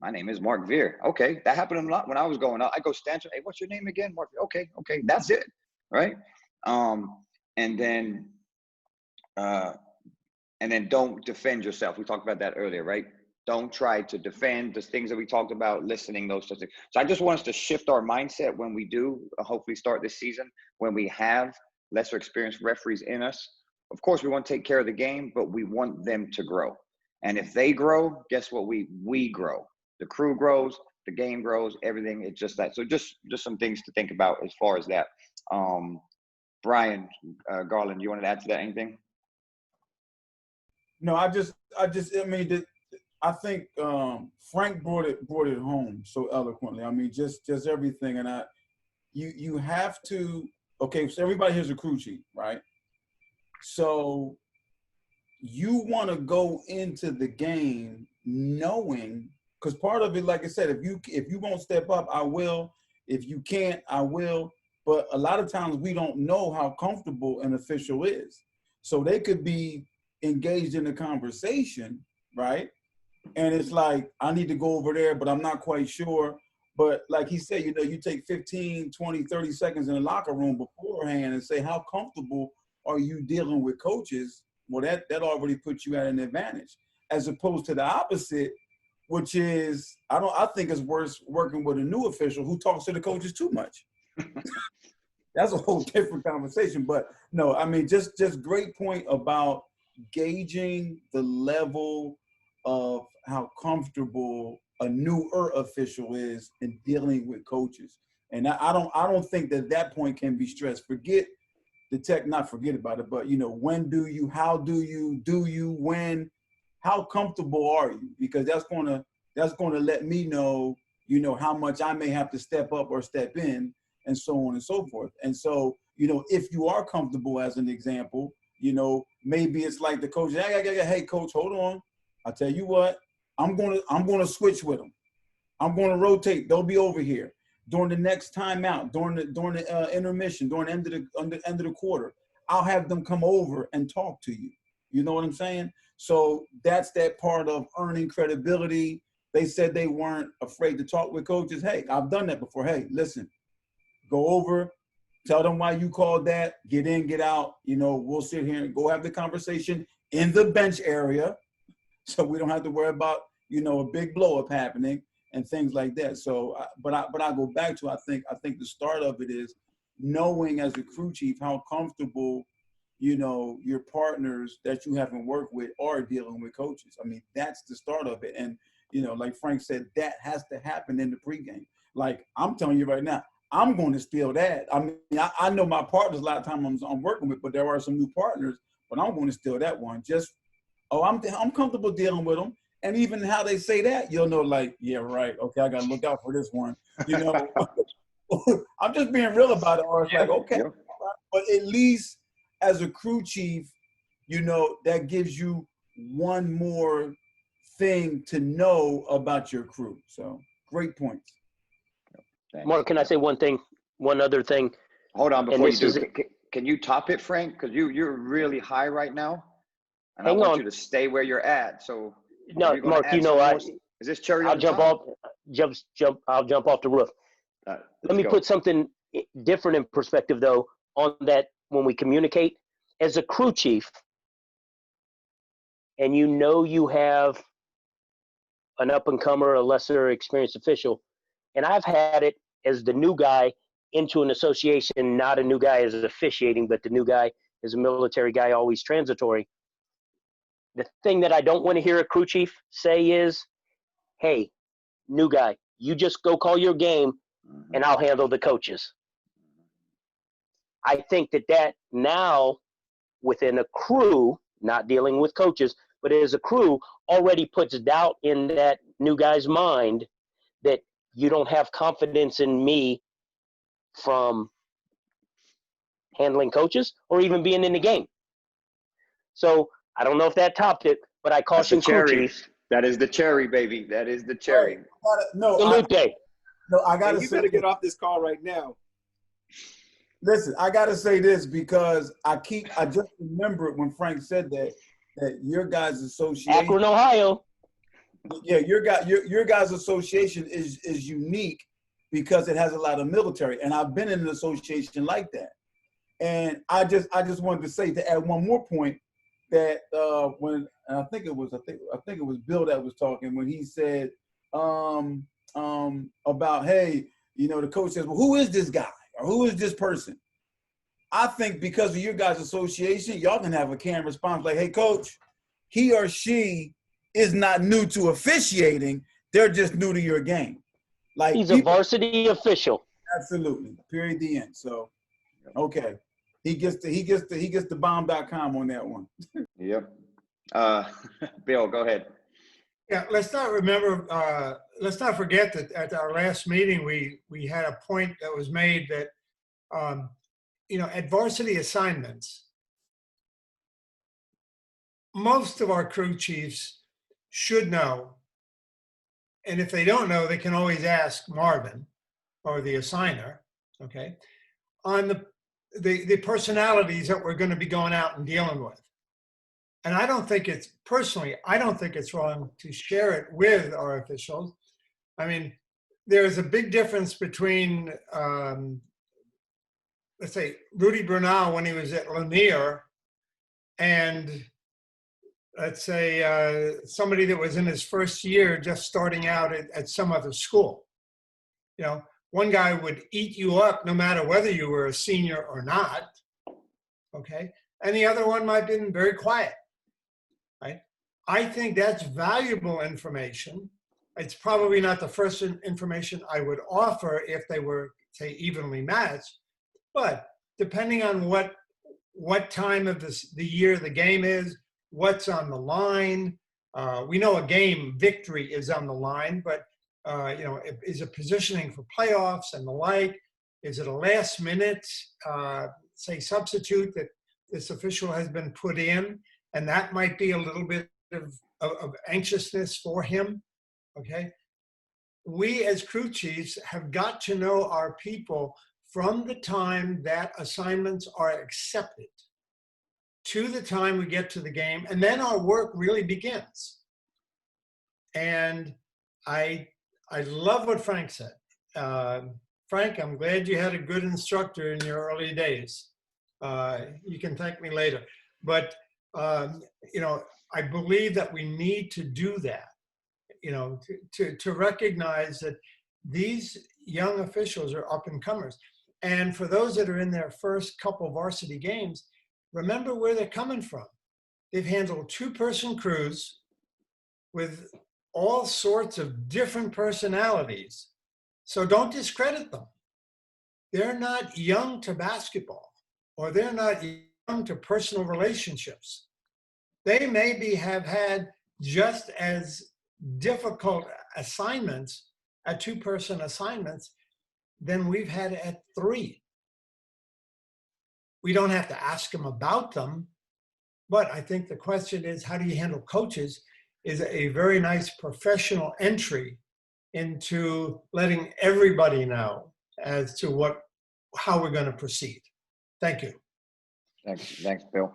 My name is Mark Veer. Okay, that happened a lot when I was going out. I go stand, hey, what's your name again? Mark Veer. Okay, that's it, right? And then don't defend yourself. We talked about that earlier, right? Don't try to defend the things that we talked about, listening, those sorts of things. So I just want us to shift our mindset when we do hopefully start this season, when we have lesser experienced referees in us. Of course, we want to take care of the game, but we want them to grow. And if they grow, guess what? We grow. The crew grows, the game grows, everything. It's just that. So just some things to think about as far as that. Brian Garland, you wanted to add to that anything? No, I think Frank brought it home so eloquently. I mean, just everything. And you have to, okay, so everybody here's a crew chief, right? So you want to go into the game knowing, because part of it, like I said, if you won't step up, I will. If you can't, I will. But a lot of times we don't know how comfortable an official is. So they could be engaged in a conversation, right? And it's like, I need to go over there, but I'm not quite sure. But like he said, you take 15, 20, 30 seconds in the locker room beforehand and say, how comfortable are you dealing with coaches? Well, that already puts you at an advantage, as opposed to the opposite, which is, I think it's worse working with a new official who talks to the coaches too much. That's a whole different conversation. But no, I mean, just great point about gauging the level of how comfortable a newer official is in dealing with coaches. And I don't think that point can be stressed. Forget the tech, not forget about it, but when do you, how do you, when, how comfortable are you? Because that's gonna let me know, how much I may have to step up or step in, and so on and so forth. And so, if you are comfortable, as an example, maybe it's like the coach, hey coach, hold on. I'll tell you what, I'm gonna switch with them. I'm gonna rotate. They'll be over here during the next timeout, during the intermission, during the end of the quarter. I'll have them come over and talk to you. You know what I'm saying? So that's that part of earning credibility. They said they weren't afraid to talk with coaches. Hey, I've done that before. Hey, listen, go over, tell them why you called that, get in, get out. We'll sit here and go have the conversation in the bench area, so we don't have to worry about, you know, a big blow up happening and things like that. So, but I go back to, I think the start of it is knowing as a crew chief how comfortable, you know, your partners that you haven't worked with are dealing with coaches. I mean, that's the start of it. And, you know, like Frank said, that has to happen in the pregame. Like I'm telling you right now, I'm going to steal that. I mean, I know my partners a lot of times I'm working with, but there are some new partners, but I'm going to steal that one. Just, oh, I'm comfortable dealing with them. And even how they say that, you'll know, like, yeah, right. Okay, I got to look out for this one. You know, I'm just being real about it. Or it's like, okay, but at least as a crew chief, you know, that gives you one more thing to know about your crew. So great points. Mark, can I say one other thing? Hold on, before you do, can you top it, Frank? Because you're really high right now, and I want you to stay where you're at. So no, Mark, you know, is this cherry I'll on jump top? I'll jump off the roof. Let me put something different in perspective, though, on that. When we communicate as a crew chief, and you know you have an up-and-comer, a lesser experienced official, and I've had it as the new guy into an association, not a new guy as officiating, but the new guy is a military guy, always transitory. The thing that I don't want to hear a crew chief say is, hey, new guy, you just go call your game and I'll handle the coaches. I think that now within a crew, not dealing with coaches, but as a crew, already puts doubt in that new guy's mind that you don't have confidence in me from handling coaches or even being in the game. So I don't know if that topped it, but I caution crew chiefs. That is the cherry, baby. That is the cherry. I gotta you better get off this call right now. Listen, I gotta say this because I just remember when Frank said that your guys' association, Akron, Ohio. Yeah, your guys' association is unique because it has a lot of military, and I've been in an association like that. And I just wanted to say, to add one more point, that when I think it was Bill that was talking when he said about, hey, you know, the coach says, well, who is this guy or who is this person? I think because of your guys' association, y'all can have a canned response like, hey, coach, he or she is not new to officiating. They're just new to your game. Like he's a varsity official. Absolutely. Period. The end. So, okay. He gets the bomb.com on that one. Yep. Bill, go ahead. Yeah, let's not forget that at our last meeting, we had a point that was made that, you know, at varsity assignments, most of our crew chiefs should know. And if they don't know, they can always ask Marvin or the assigner, okay, on the personalities that we're going to be going out and dealing with. And I don't think it's wrong to share it with our officials. I mean, there's a big difference between, let's say, Rudy Brunel when he was at Lanier and, let's say, somebody that was in his first year just starting out at some other school. You know, one guy would eat you up no matter whether you were a senior or not, okay? And the other one might have been very quiet, right? I think that's valuable information. It's probably not the first information I would offer if they were, say, evenly matched, but depending on what time of the year the game is, what's on the line. We know a game victory is on the line, but you know, is it positioning for playoffs and the like? Is it a last minute, say, substitute that this official has been put in, and that might be a little bit of anxiousness for him, okay? We as crew chiefs have got to know our people from the time that assignments are accepted to the time we get to the game, and then our work really begins. And I love what Frank said. Frank, I'm glad you had a good instructor in your early days. You can thank me later. But You know, I believe that we need to do that, you know, to recognize that these young officials are up and comers. And for those that are in their first couple varsity games, remember where they're coming from. They've handled 2-person crews with all sorts of different personalities. So don't discredit them. They're not young to basketball, or they're not young to personal relationships. They maybe have had just as difficult assignments at 2-person assignments than we've had at 3. We don't have to ask them about them, but I think the question is, how do you handle coaches is a very nice professional entry into letting everybody know as to how we're going to proceed. Thank you. Thanks, Bill.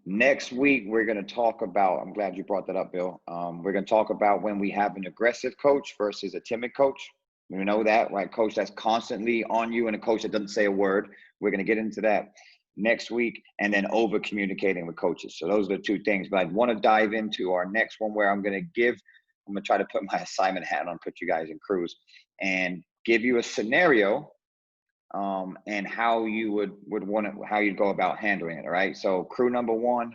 Next week, we're going to talk about, I'm glad you brought that up, Bill. We're going to talk about when we have an aggressive coach versus a timid coach. We know that, right? Coach that's constantly on you and a coach that doesn't say a word. We're going to get into that next week, and then over communicating with coaches. So those are the 2 things. But I want to dive into our next one where I'm going to try to put my assignment hat on, put you guys in crews, and give you a scenario and how you would want it, how you'd go about handling it. All right. So crew number 1,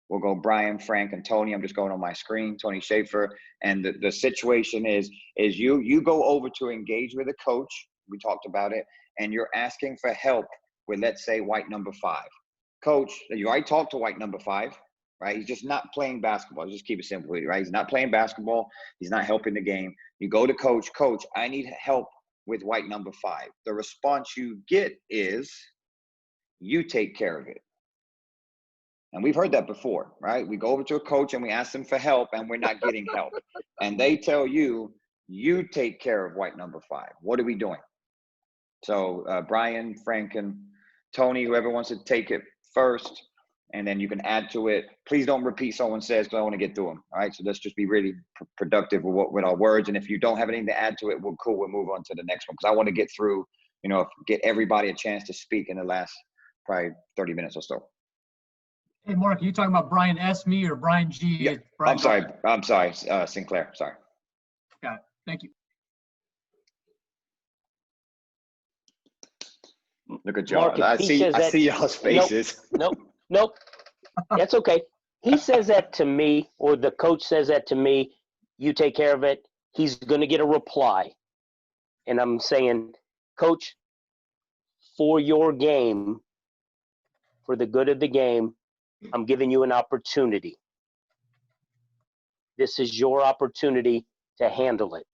we'll go Brian, Frank, and Tony. I'm just going on my screen, Tony Schaefer. And the situation is you go over to engage with a coach. We talked about it, and you're asking for help with, let's say, white number 5. Coach, you already talked to white number 5, right? He's just not playing basketball. Just keep it simple with you, right? He's not playing basketball. He's not helping the game. You go to coach, I need help with white number 5. The response you get is, you take care of it. And we've heard that before, right? We go over to a coach and we ask them for help, and we're not getting help. And they tell you, you take care of white number 5. What are we doing? So Brian, Frank, and Tony, whoever wants to take it first, and then you can add to it. Please don't repeat someone says, because I want to get through them. All right, so let's just be really productive with our words. And if you don't have anything to add to it, we'll move on to the next one, because I want to get through, get everybody a chance to speak in the last probably 30 minutes or so. Hey, Mark, are you talking about Brian S. Me or Brian G? Yeah, Brian I'm sorry, Sinclair, sorry. Got it, thank you. Look at y'all. Mark, I see y'all's faces. Nope. That's okay. He says that to me, or the coach says that to me, you take care of it. He's going to get a reply. And I'm saying, Coach, for your game, for the good of the game, I'm giving you an opportunity. This is your opportunity to handle it.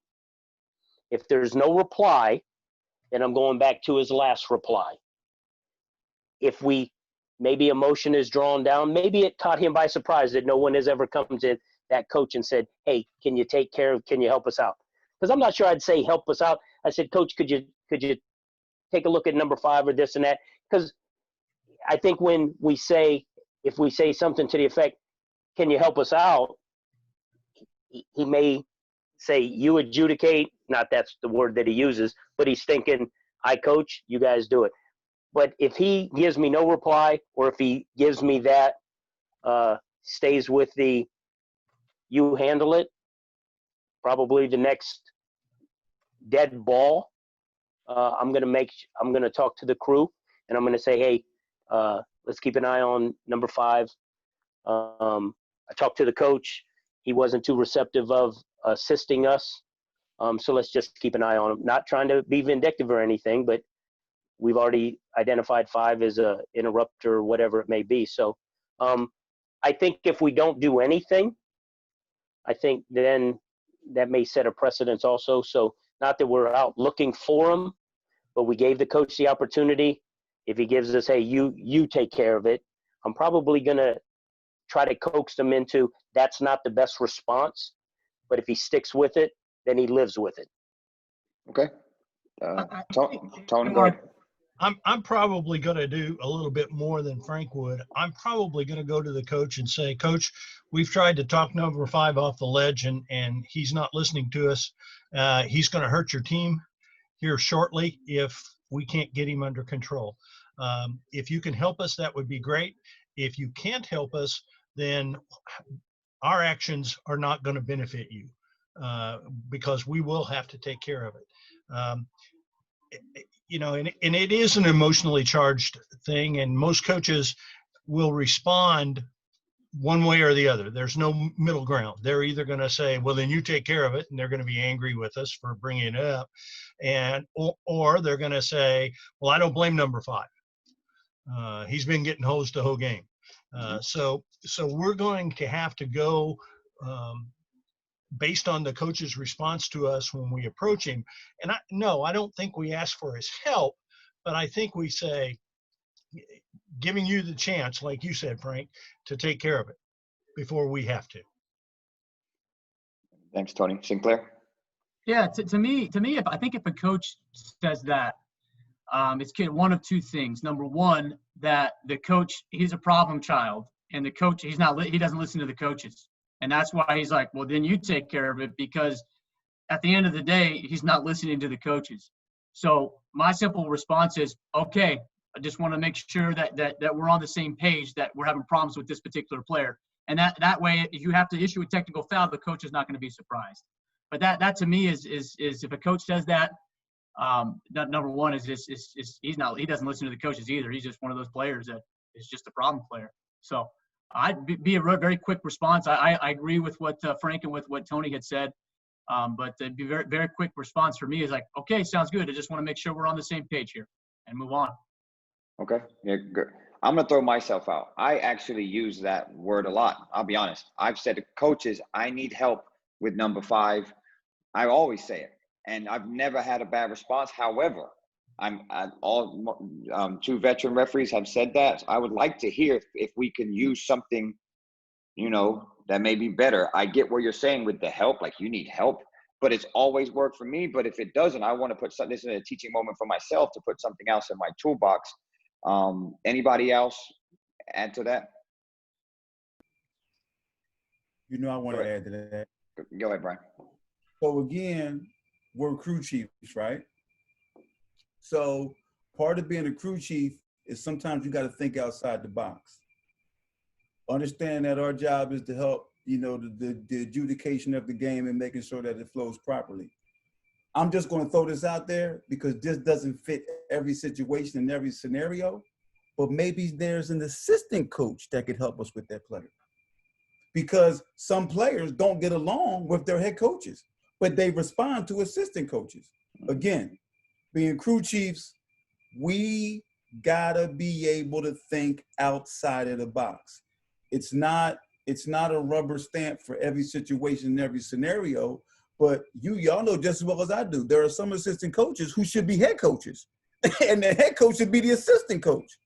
If there's no reply, then I'm going back to his last reply. If maybe emotion is drawn down, maybe it caught him by surprise that no one has ever come to that coach and said, hey, can you help us out? Because I'm not sure I'd say help us out. I said, Coach, could you take a look at number 5 or this and that? Because I think if we say something to the effect, can you help us out? He may say, you adjudicate, not that's the word that he uses, but he's thinking, I coach, you guys do it. But if he gives me no reply, or if he gives me that, stays with the, you handle it, probably the next dead ball, I'm going to talk to the crew, and I'm going to say, hey, let's keep an eye on number 5. I talked to the coach. He wasn't too receptive of assisting us. So let's just keep an eye on him. Not trying to be vindictive or anything, but we've already identified 5 as a interrupter, whatever it may be. So I think if we don't do anything, I think then that may set a precedence also. So not that we're out looking for him, but we gave the coach the opportunity. If he gives us, hey, you take care of it, I'm probably going to try to coax them into that's not the best response. But if he sticks with it, then he lives with it. Okay. Tony, go ahead. I'm probably going to do a little bit more than Frank would. I'm probably going to go to the coach and say, Coach, we've tried to talk number 5 off the ledge, and he's not listening to us. He's going to hurt your team here shortly if we can't get him under control. If you can help us, that would be great. If you can't help us, then our actions are not going to benefit you, because we will have to take care of it. And it is an emotionally charged thing, and most coaches will respond one way or the other. There's no middle ground. They're either going to say, well, then you take care of it, and they're going to be angry with us for bringing it up, or they're going to say, well, I don't blame number 5. He's been getting hosed the whole game. So we're going to have to go based on the coach's response to us when we approach him. And I don't think we ask for his help, but I think we say, giving you the chance, like you said, Frank, to take care of it before we have to. Thanks, Tony. Sinclair? Yeah, to me, I think if a coach says that, it's one of two things. Number one, that the coach, he's a problem child, and the coach, he doesn't listen to the coaches. And that's why he's like, well, then you take care of it, because at the end of the day, he's not listening to the coaches. So my simple response is, okay, I just want to make sure that we're on the same page, that we're having problems with this particular player. And that way, if you have to issue a technical foul, the coach is not going to be surprised. But that to me is if a coach says that, number one is he doesn't listen to the coaches either. He's just one of those players that is just a problem player. So I'd be a very quick response. I agree with what Frank and with what Tony had said. But it'd be very, very quick response for me is like, okay, sounds good. I just want to make sure we're on the same page here and move on. Okay. Yeah, good. I'm going to throw myself out. I actually use that word a lot. I'll be honest. I've said to coaches, I need help with number 5. I always say it, and I've never had a bad response. However, all 2 veteran referees have said that. I would like to hear if we can use something, that may be better. I get what you're saying with the help, like you need help, but it's always worked for me. But if it doesn't, I want to put this in a teaching moment for myself to put something else in my toolbox. Anybody else add to that? I want to add to that. Go ahead, Brian. So again, we're crew chiefs, right? So part of being a crew chief is sometimes you got to think outside the box. Understand that our job is to help, the adjudication of the game and making sure that it flows properly. I'm just going to throw this out there because this doesn't fit every situation and every scenario, but maybe there's an assistant coach that could help us with that player. Because some players don't get along with their head coaches, but they respond to assistant coaches. Again, being crew chiefs, we gotta be able to think outside of the box. It's not a rubber stamp for every situation and every scenario, but y'all know just as well as I do, there are some assistant coaches who should be head coaches, and the head coach should be the assistant coach.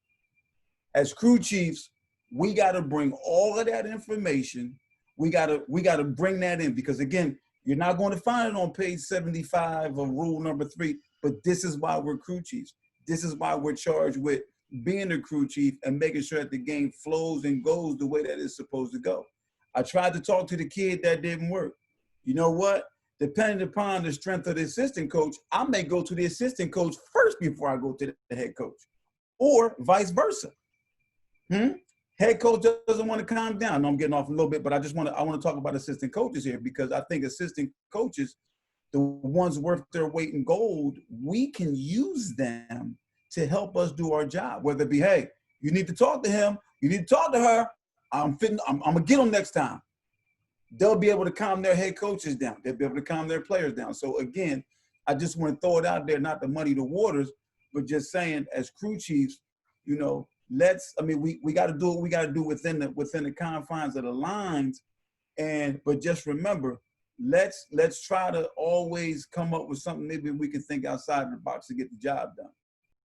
As crew chiefs, we got to bring all of that information. We got to bring that in, because again, you're not going to find it on page 75 of rule number 3, but this is why we're crew chiefs. This is why we're charged with being a crew chief and making sure that the game flows and goes the way that it's supposed to go. I tried to talk to the kid, that didn't work. You know what? Depending upon the strength of the assistant coach, I may go to the assistant coach first before I go to the head coach, or vice versa. Head coach doesn't want to calm down. I know I'm getting off a little bit, but I want to talk about assistant coaches here, because I think assistant coaches, the ones worth their weight in gold, we can use them to help us do our job. Whether it be, hey, you need to talk to him, you need to talk to her, I'm gonna get them next time. They'll be able to calm their head coaches down. They'll be able to calm their players down. So again, I just want to throw it out there, not to muddy the waters, but just saying, as crew chiefs, we got to do what we got to do within the confines of the lines. But just remember, let's try to always come up with something maybe we can think outside the box to get the job done.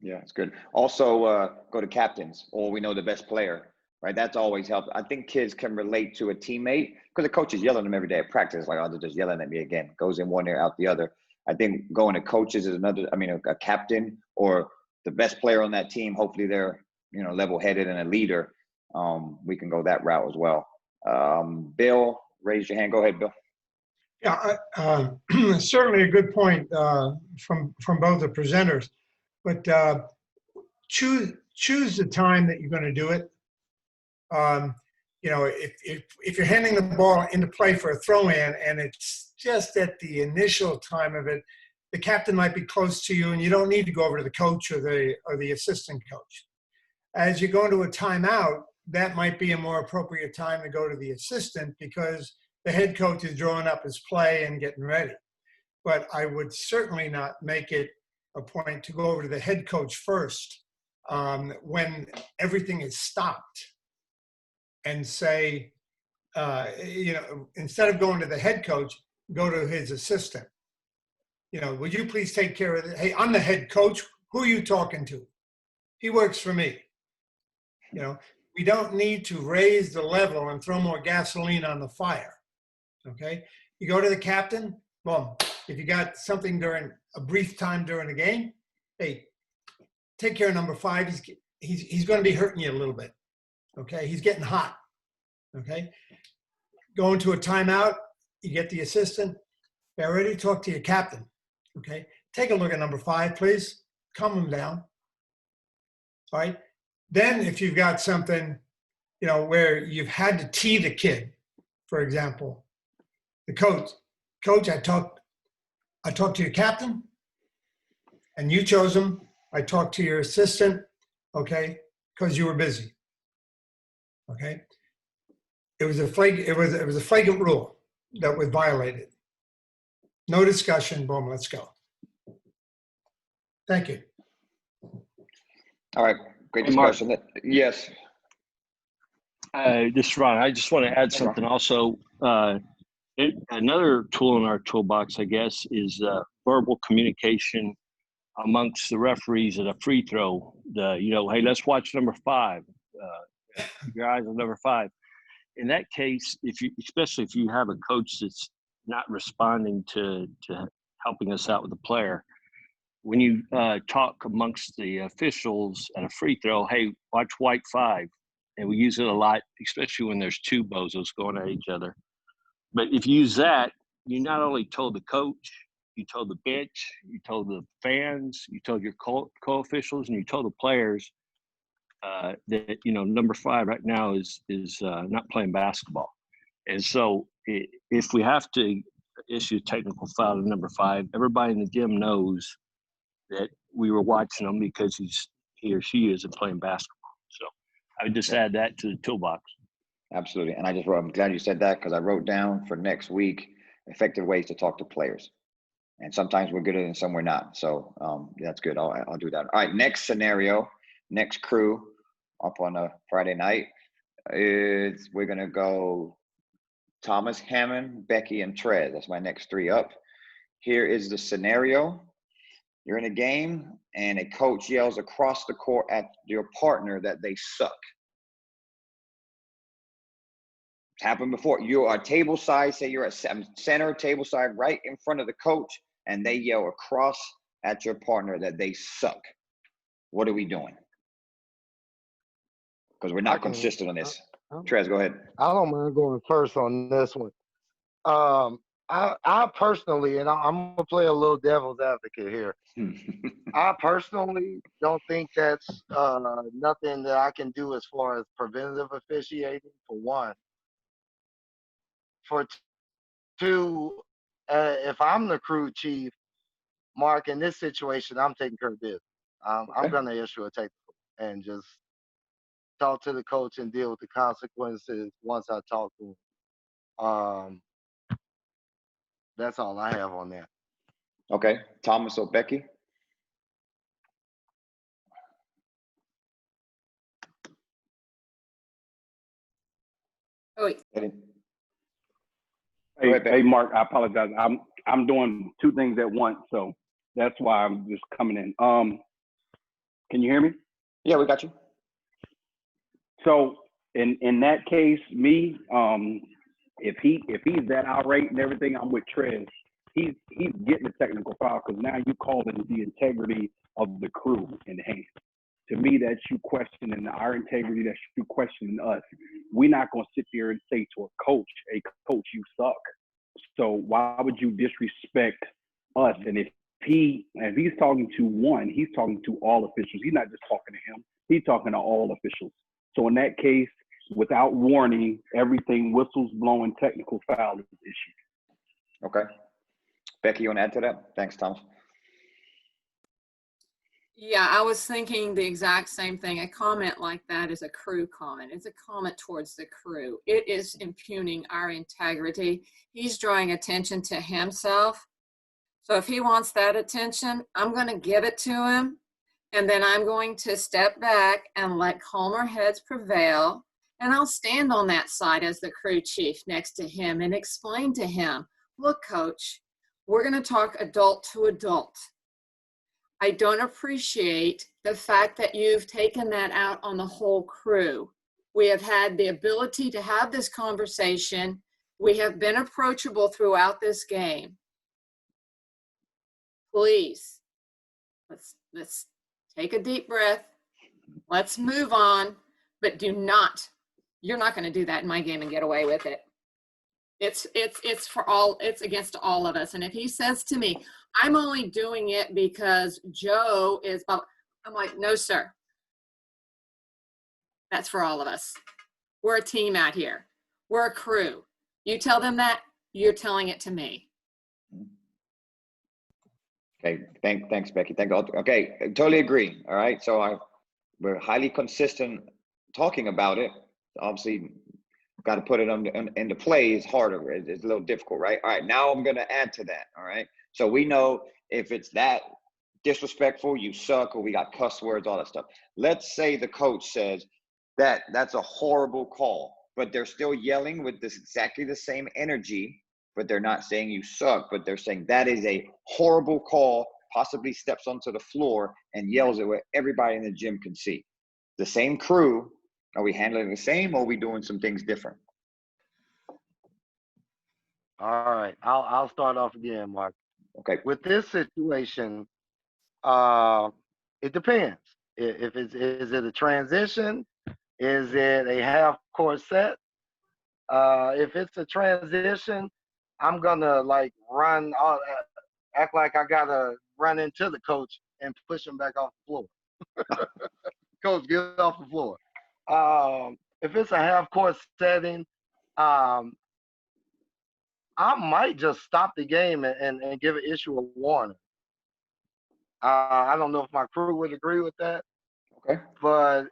Yeah, it's good. Also, go to captains, or we know the best player, right? That's always helped. I think kids can relate to a teammate because the coach is yelling at them every day at practice, like, oh, they're just yelling at me again. Goes in one ear, out the other. I think going to coaches is a captain or the best player on that team. Hopefully they're, level-headed and a leader. We can go that route as well. Bill, raise your hand. Go ahead, Bill. Yeah, certainly a good point from both the presenters. But choose the time that you're going to do it. You know, if you're handing the ball into play for a throw-in and it's just at the initial time of it, the captain might be close to you and you don't need to go over to the coach or the assistant coach. As you go into a timeout, that might be a more appropriate time to go to the assistant because the head coach is drawing up his play and getting ready. But I would certainly not make it a point to go over to the head coach first when everything is stopped and say, you know, instead of going to the head coach, go to his assistant. You know, would you please take care of it? Hey, I'm the head coach. Who are you talking to? He works for me. You know, we don't need to raise the level and throw more gasoline on the fire. Okay? You go to the captain, boom. If you got something during a brief time during the game, hey, take care of number 5. He's going to be hurting you a little bit. Okay? He's getting hot. Okay? Go into a timeout, you get the assistant. They already talked to your captain. Okay? Take a look at number 5, please. Calm him down. All right? Then if you've got something, you know, where you've had to tee the kid, for example, the coach, I talked to your captain and you chose him. I talked to your assistant, okay, because you were busy. Okay? It was a flagrant rule that was violated. No discussion, boom, let's go. Thank you. All right, great discussion. Yes. This is Ron. I just want to add something also. Another tool in our toolbox, I guess, is verbal communication amongst the referees at a free throw. You know, hey, let's watch number 5. Your eyes on number 5. In that case, especially if you have a coach that's not responding to helping us out with the player, when you talk amongst the officials at a free throw, hey, watch white 5. And we use it a lot, especially when there's 2 bozos going at each other. But if you use that, you not only told the coach, you told the bench, you told the fans, you told your co-officials, and you told the players that, you know, number 5 right now is not playing basketball. And so if we have to issue a technical foul to number 5, everybody in the gym knows that we were watching him because he or she isn't playing basketball. So I would just add that to the toolbox. Absolutely. And I'm glad you said that because I wrote down for next week effective ways to talk to players. And sometimes we're good at it and some we're not. So that's good. I'll do that. All right. Next scenario, next crew up on a Friday night is we're going to go Thomas, Hammond, Becky, and Trez. That's my next 3 up. Here is the scenario. You're in a game and a coach yells across the court at your partner that they suck. It's happened before. You are table side, say you're at center table side right in front of the coach, and they yell across at your partner that they suck. What are we doing? Because we're not consistent on this. Trez, go ahead. I don't mind going first on this one. I personally, and I'm going to play a little devil's advocate here. I personally don't think that's nothing that I can do as far as preventative officiating, for one. For 2, if I'm the crew chief, Mark, in this situation, I'm taking care of this. I'm going to issue a technical and just talk to the coach and deal with the consequences once I talk to him. That's all I have on that. Okay. Thomas or Becky? Oh, Hey, Mark, I apologize. I'm doing 2 things at once, so that's why I'm just coming in. Can you hear me? Yeah, we got you. So in that case, me, if he's that irate and everything, I'm with Trez. He's getting a technical foul because now you calling the integrity of the crew in hand. To me, that's you questioning our integrity. That's you questioning us. We're not going to sit there and say to a coach, "Hey, coach, you suck." So why would you disrespect us? And if he's talking to one, he's talking to all officials. He's not just talking to him. He's talking to all officials. So in that case, without warning, everything whistles blowing technical foul is issued. Okay. Becky, you want to add to that? Thanks, Thomas. Yeah, I was thinking the exact same thing. A comment like that is a crew comment. It's a comment towards the crew. It is impugning our integrity. He's drawing attention to himself. So if he wants that attention, I'm going to give it to him. And then I'm going to step back and let calmer heads prevail. And I'll stand on that side as the crew chief next to him and explain to him, look, coach, we're going to talk adult to adult. I don't appreciate the fact that you've taken that out on the whole crew. We have had the ability to have this conversation. We have been approachable throughout this game. Please, let's take a deep breath. Let's move on, but you're not going to do that in my game and get away with it. It's for all, it's against all of us. And if he says to me, I'm only doing it because Joe is, I'm like, no, sir. That's for all of us. We're a team out here. We're a crew. You tell them that, you're telling it to me. Okay, thanks, Becky. Okay, I totally agree. All right, so we're highly consistent talking about it. Obviously, got to put it into play. It's harder. It's a little difficult, right? All right, now I'm going to add to that. All right, so we know if it's that disrespectful, you suck, or we got cuss words, all that stuff. Let's say the coach says that's a horrible call, but they're still yelling with exactly the same energy. But they're not saying you suck, but they're saying that is a horrible call, possibly steps onto the floor and yells it where everybody in the gym can see. The same crew, are we handling the same, or are we doing some things different? All right, I'll start off again, Mark. Okay. With this situation, it depends. If is it a transition? Is it a half-court set? If it's a transition, I'm gonna like run, act like I gotta run into the coach and push him back off the floor. Coach, get off the floor. If it's a half-court setting, I might just stop the game and give an issue a warning. I don't know if my crew would agree with that. Okay. But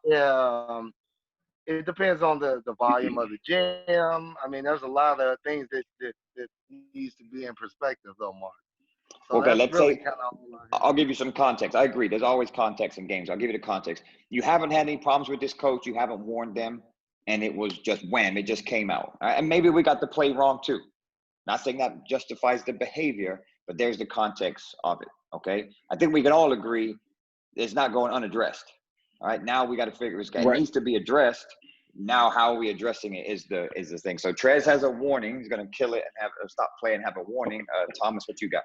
it depends on the volume of the gym. I mean, there's a lot of things that needs to be in perspective, though, Mark. So okay, let's really say, I'll give you some context. I agree. There's always context in games. I'll give you the context. You haven't had any problems with this coach. You haven't warned them, and it was just wham, it just came out. And maybe we got the play wrong, too. Not saying that justifies the behavior, but there's the context of it, okay? I think we can all agree it's not going unaddressed. All right, now we got to figure this guy. It needs to be addressed. Now, how are we addressing it is the thing. So Trez has a warning. He's going to kill it and have stop play and have a warning. Thomas, what you got?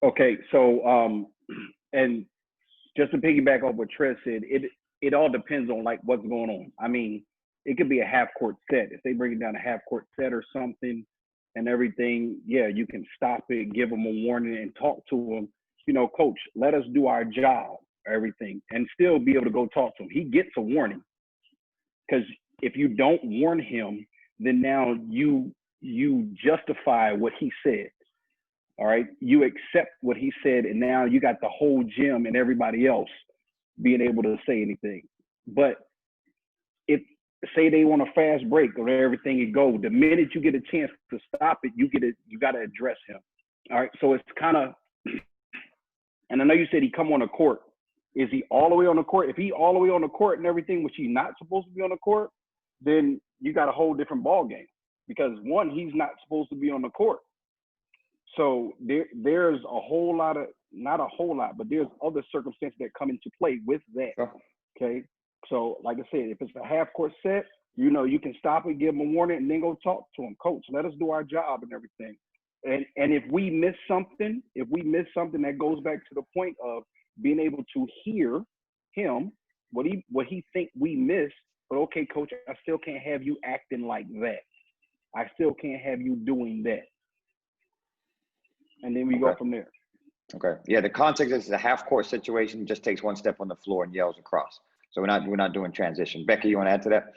Okay, so and just to piggyback off what Trez said, it all depends on like what's going on. I mean, it could be a half court set. If they bring it down a half court set or something and everything, yeah, you can stop it, give them a warning, and talk to them. You know, coach, let us do our job. Everything, and still be able to go talk to him. He gets a warning, because if you don't warn him, then now you justify what he said. All right, you accept what he said, and now you got the whole gym and everybody else being able to say anything. But if say they want a fast break or everything, it go. The minute you get a chance to stop it, you got to address him. All right, so it's kind of, and I know you said he come on the court. Is he all the way on the court? If he all the way on the court and everything, which he's not supposed to be on the court, then you got a whole different ball game. Because one, he's not supposed to be on the court. So there's a whole lot of, not a whole lot, but there's other circumstances that come into play with that. Okay. So like I said, if it's a half court set, you know, you can stop it, give him a warning, and then go talk to him. Coach, let us do our job and everything. And if we miss something that goes back to the point of being able to hear him, what he think we missed, but okay, coach, I still can't have you acting like that. I still can't have you doing that. And then we go from there. Okay. Yeah, the context is a half-court situation, just takes one step on the floor and yells across. So we're not doing transition. Becky, you want to add to that?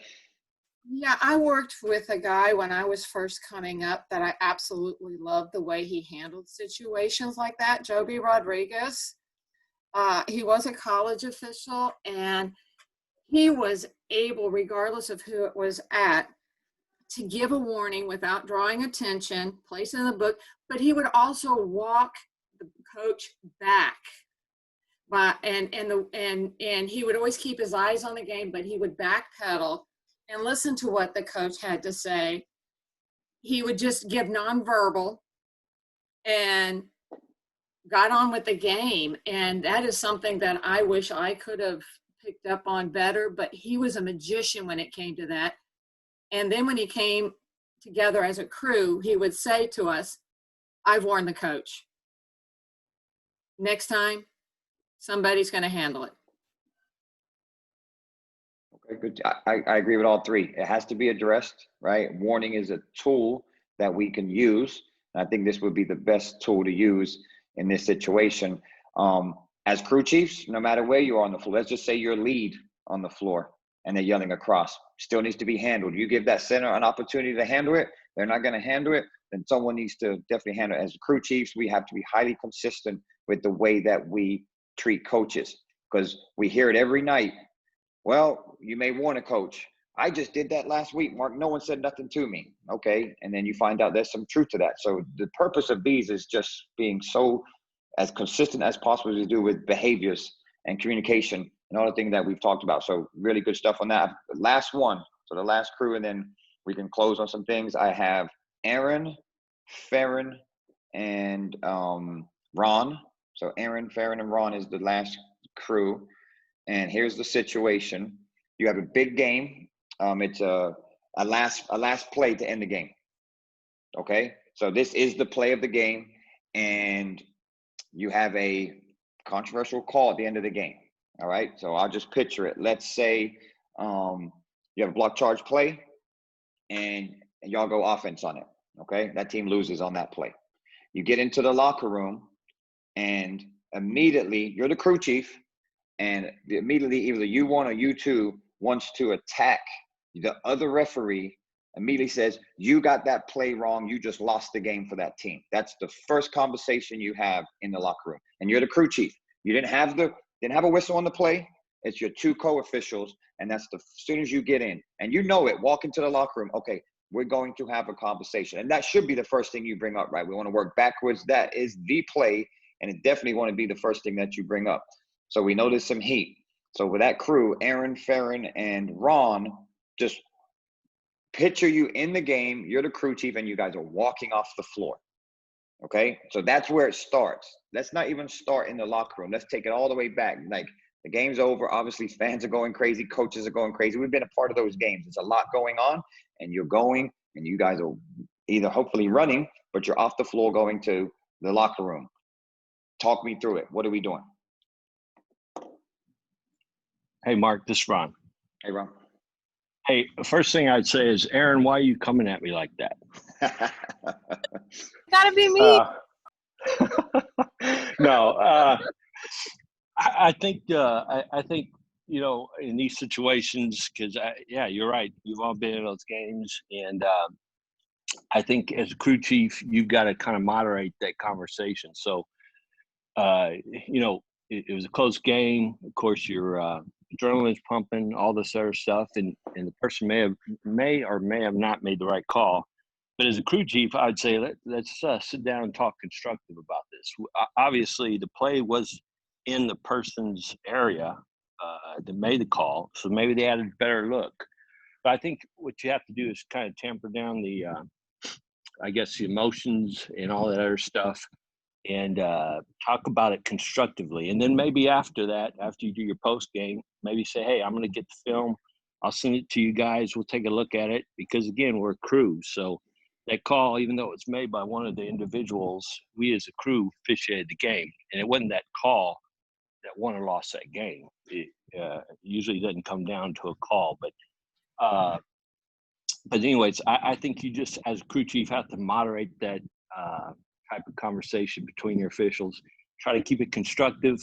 Yeah, I worked with a guy when I was first coming up that I absolutely loved the way he handled situations like that, Joby Rodriguez. He was a college official, and he was able, regardless of who it was at, to give a warning without drawing attention, place it in the book, but he would also walk the coach back. And he would always keep his eyes on the game, but he would backpedal and listen to what the coach had to say. He would just give nonverbal and got on with the game. And that is something that I wish I could have picked up on better, but he was a magician when it came to that. And then when he came together as a crew, he would say to us, I've warned the coach. Next time, somebody's going to handle it. Okay, good. I agree with all three. It has to be addressed, right? Warning is a tool that we can use. And I think this would be the best tool to use in this situation. As crew chiefs, no matter where you are on the floor, let's just say you're lead on the floor and they're yelling across, still needs to be handled. You give that center an opportunity to handle it, they're not going to handle it, then someone needs to definitely handle it. As crew chiefs, we have to be highly consistent with the way that we treat coaches, because we hear it every night. Well, you may warn a coach. I just did that last week, Mark. No one said nothing to me. Okay. And then you find out there's some truth to that. So the purpose of these is just being so as consistent as possible to do with behaviors and communication and all the things that we've talked about. So really good stuff on that. Last one. So the last crew, and then we can close on some things. I have Aaron, Farron, and Ron. So Aaron, Farron, and Ron is the last crew. And here's the situation. You have a big game. It's a last play to end the game. Okay? So this is the play of the game. And you have a controversial call at the end of the game. All right? So I'll just picture it. Let's say you have a block charge play and y'all go offense on it. Okay? That team loses on that play. You get into the locker room and immediately you're the crew chief, and immediately either you one or you two wants to attack the other referee, immediately says, you got that play wrong. You just lost the game for that team. That's the first conversation you have in the locker room. And you're the crew chief. You didn't have a whistle on the play. It's your two co-officials. And that's as soon as you get in and you know it, walk into the locker room. Okay, we're going to have a conversation. And that should be the first thing you bring up, right? We want to work backwards. That is the play. And it definitely want to be the first thing that you bring up. So we know there's some heat. So with that crew, Aaron, Farron, and Ron, just picture you in the game. You're the crew chief, and you guys are walking off the floor. Okay? So that's where it starts. Let's not even start in the locker room. Let's take it all the way back. Like, the game's over. Obviously, fans are going crazy. Coaches are going crazy. We've been a part of those games. There's a lot going on, and you're going, and you guys are either hopefully running, but you're off the floor going to the locker room. Talk me through it. What are we doing? Hey, Mark, this is Ron. Hey, Ron. Hey, first thing I'd say is, Aaron, why are you coming at me like that? Gotta be me. No, I think, you know, in these situations, because, yeah, you're right. You've all been in those games. And I think as a crew chief, you've got to kind of moderate that conversation. So, you know, it was a close game. Of course, your adrenaline's pumping, all this other stuff, and the person may or may have not made the right call. But as a crew chief, I'd say let's sit down and talk constructive about this. Obviously, the play was in the person's area that made the call, so maybe they had a better look. But I think what you have to do is kind of tamper down the, I guess, the emotions and all that other stuff, and talk about it constructively. And then maybe after that, after you do your post game, maybe say, hey, I'm going to get the film. I'll send it to you guys. We'll take a look at it, because again, we're a crew. So that call, even though it's made by one of the individuals, we as a crew officiated the game. And it wasn't that call that won or lost that game. It usually doesn't come down to a call. But anyways, I think you just, as a crew chief, have to moderate that type of conversation between your officials. Try to keep it constructive.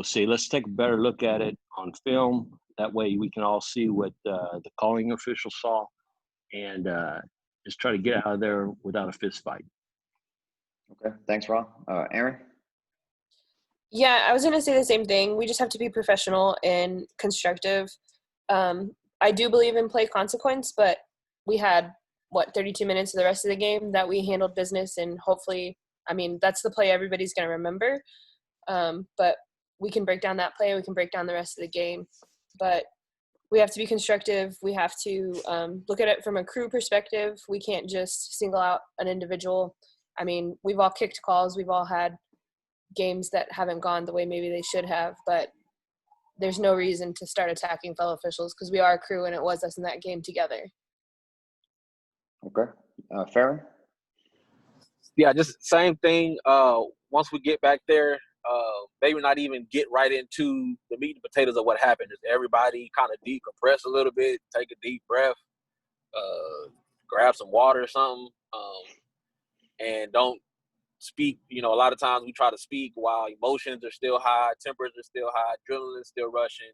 say, let's take a better look at it on film. That way we can all see what the calling official saw, and just try to get out of there without a fist fight. Okay, thanks, Ron. Aaron? Yeah, I was going to say the same thing. We just have to be professional and constructive. I do believe in play consequence, but we had, 32 minutes of the rest of the game that we handled business, and hopefully, that's the play everybody's going to remember. But we can break down that play. We can break down the rest of the game. But we have to be constructive. We have to look at it from a crew perspective. We can't just single out an individual. We've all kicked calls. We've all had games that haven't gone the way maybe they should have. But there's no reason to start attacking fellow officials because we are a crew and it was us in that game together. Okay. Farron? Yeah, just same thing. Once we get back there, maybe not even get right into the meat and potatoes of what happened. Just everybody kind of decompress a little bit, take a deep breath, grab some water or something, and don't speak. A lot of times we try to speak while emotions are still high, tempers are still high, adrenaline is still rushing,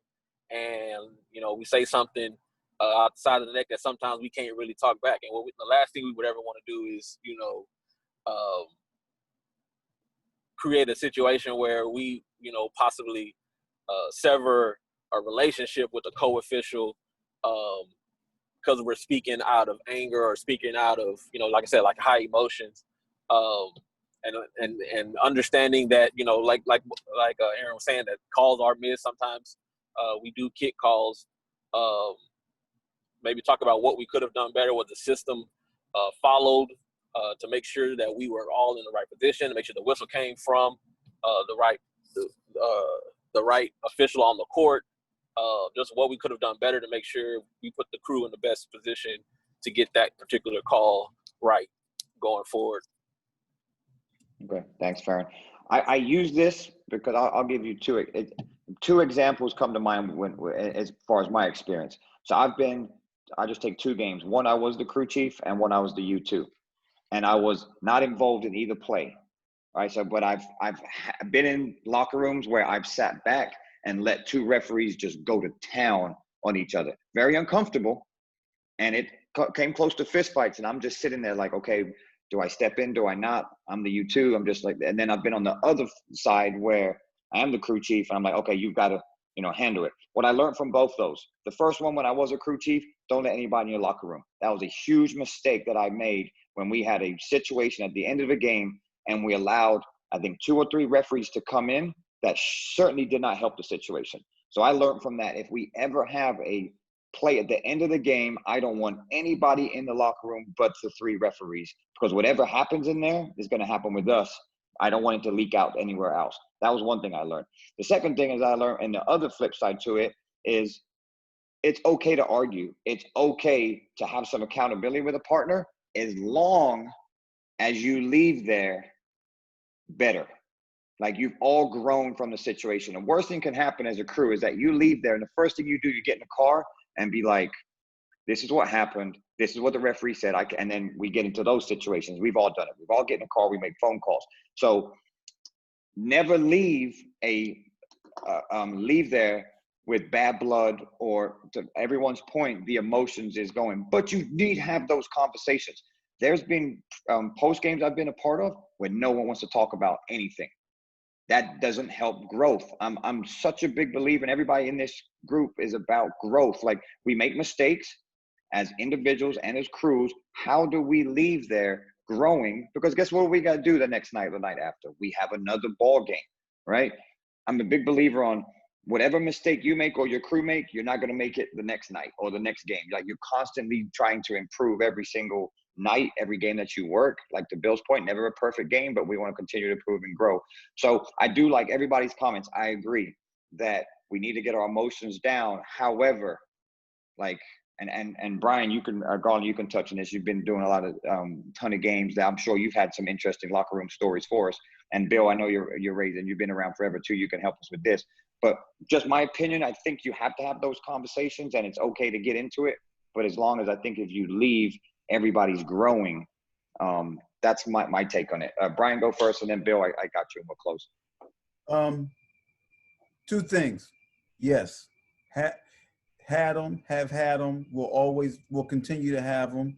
and we say something outside of the neck that sometimes we can't really talk back. And the last thing we would ever want to do is create a situation where we possibly sever a relationship with a co-official because we're speaking out of anger or speaking out of like I said, like high emotions. And understanding that like Aaron was saying, that calls are missed sometimes. We do kick calls. Maybe talk about what we could have done better, what the system followed to make sure that we were all in the right position, to make sure the whistle came from the right official on the court. Just what we could have done better to make sure we put the crew in the best position to get that particular call right going forward. Okay, thanks, Farron. I use this because I'll give you two examples come to mind as far as my experience. So I just take two games. One, I was the crew chief, and one, I was the U2. And I was not involved in either play, right? So, but I've been in locker rooms where I've sat back and let two referees just go to town on each other. Very uncomfortable, and it came close to fistfights. And I'm just sitting there like, okay, do I step in? Do I not? I'm the U2. I'm just like, and then I've been on the other side where I am the crew chief, and I'm like, okay, you've got to, handle it. What I learned from both those, the first one when I was a crew chief, don't let anybody in your locker room. That was a huge mistake that I made when we had a situation at the end of the game and we allowed, I think, 2 or 3 referees to come in. That certainly did not help the situation. So I learned from that. If we ever have a play at the end of the game, I don't want anybody in the locker room but the 3 referees, because whatever happens in there is going to happen with us. I don't want it to leak out anywhere else. That was one thing I learned. The second thing is I learned, and the other flip side to it is, it's okay to argue. It's okay to have some accountability with a partner, as long as you leave there better. Like, you've all grown from the situation. The worst thing can happen as a crew is that you leave there and the first thing you do, you get in the car and be like, this is what happened. This is what the referee said. And then we get into those situations. We've all done it. We've all get in the car. We make phone calls. So never leave leave there with bad blood, or, to everyone's point, the emotions is going. But you need to have those conversations. There's been post games I've been a part of where no one wants to talk about anything. That doesn't help growth. I'm such a big believer, and everybody in this group is about growth. Like, we make mistakes as individuals and as crews. How do we leave there growing? Because guess what we got to do the next night or the night after? We have another ball game, right? I'm a big believer on whatever mistake you make or your crew make, you're not going to make it the next night or the next game. Like, you're constantly trying to improve every single night, every game that you work. Like, to Bill's point, never a perfect game, but we want to continue to improve and grow. So I do like everybody's comments. I agree that we need to get our emotions down. However, like, and Brian, you can, Garland, you can touch on this. You've been doing a lot of ton of games that I'm sure you've had some interesting locker room stories for us. And Bill, I know you're raised and you've been around forever too. You can help us with this. But just my opinion, I think you have to have those conversations, and it's okay to get into it. But as long as, I think, if you leave, everybody's growing. That's my take on it. Brian, go first, and then Bill, I got you, and we'll close. Two things. Yes, had them, have had them, will continue to have them.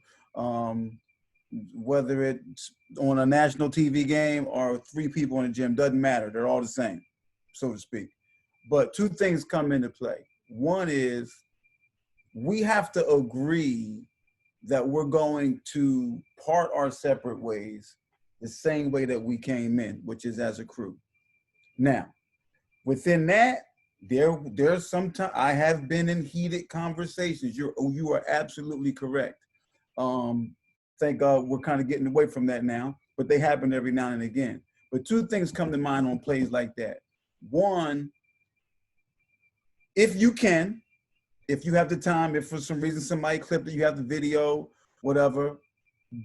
Whether it's on a national TV game or 3 people in the gym, doesn't matter. They're all the same, so to speak. But 2 things come into play. One is we have to agree that we're going to part our separate ways the same way that we came in, which is as a crew. Now, within that, there's sometimes I have been in heated conversations. You are absolutely correct. Thank God we're kind of getting away from that now, but they happen every now and again. But 2 things come to mind on plays like that. One, if you can, if you have the time, if for some reason somebody clipped it, you have the video, whatever,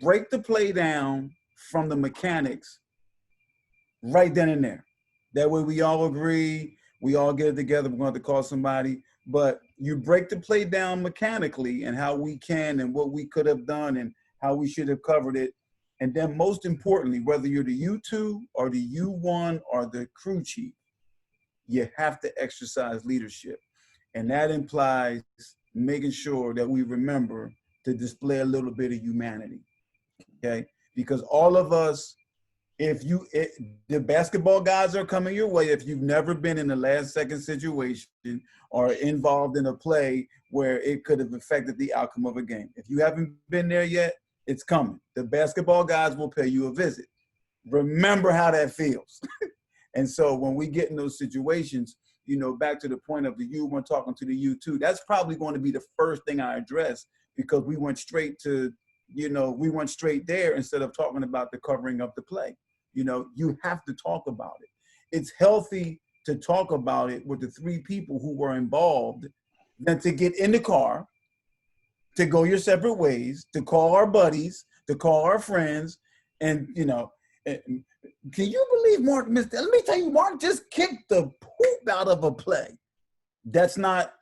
break the play down from the mechanics right then and there. That way we all agree, we all get it together, we're going to have to call somebody, but you break the play down mechanically and how we can and what we could have done and how we should have covered it. And then most importantly, whether you're the U2 or the U1 or the crew chief, you have to exercise leadership. And that implies making sure that we remember to display a little bit of humanity, okay? Because all of us, the basketball guys are coming your way if you've never been in a last second situation or involved in a play where it could have affected the outcome of a game. If you haven't been there yet, it's coming. The basketball guys will pay you a visit. Remember how that feels. And so when we get in those situations, you know, back to the point of the U1 talking to the U2, that's probably going to be the first thing I address, because we went straight to, we went straight there instead of talking about the covering of the play. You have to talk about it. It's healthy to talk about it with the 3 people who were involved than to get in the car, to go your separate ways, to call our buddies, to call our friends. And, can you believe Mark missed that? Let me tell you, Mark just kicked the poop out of a play. That's not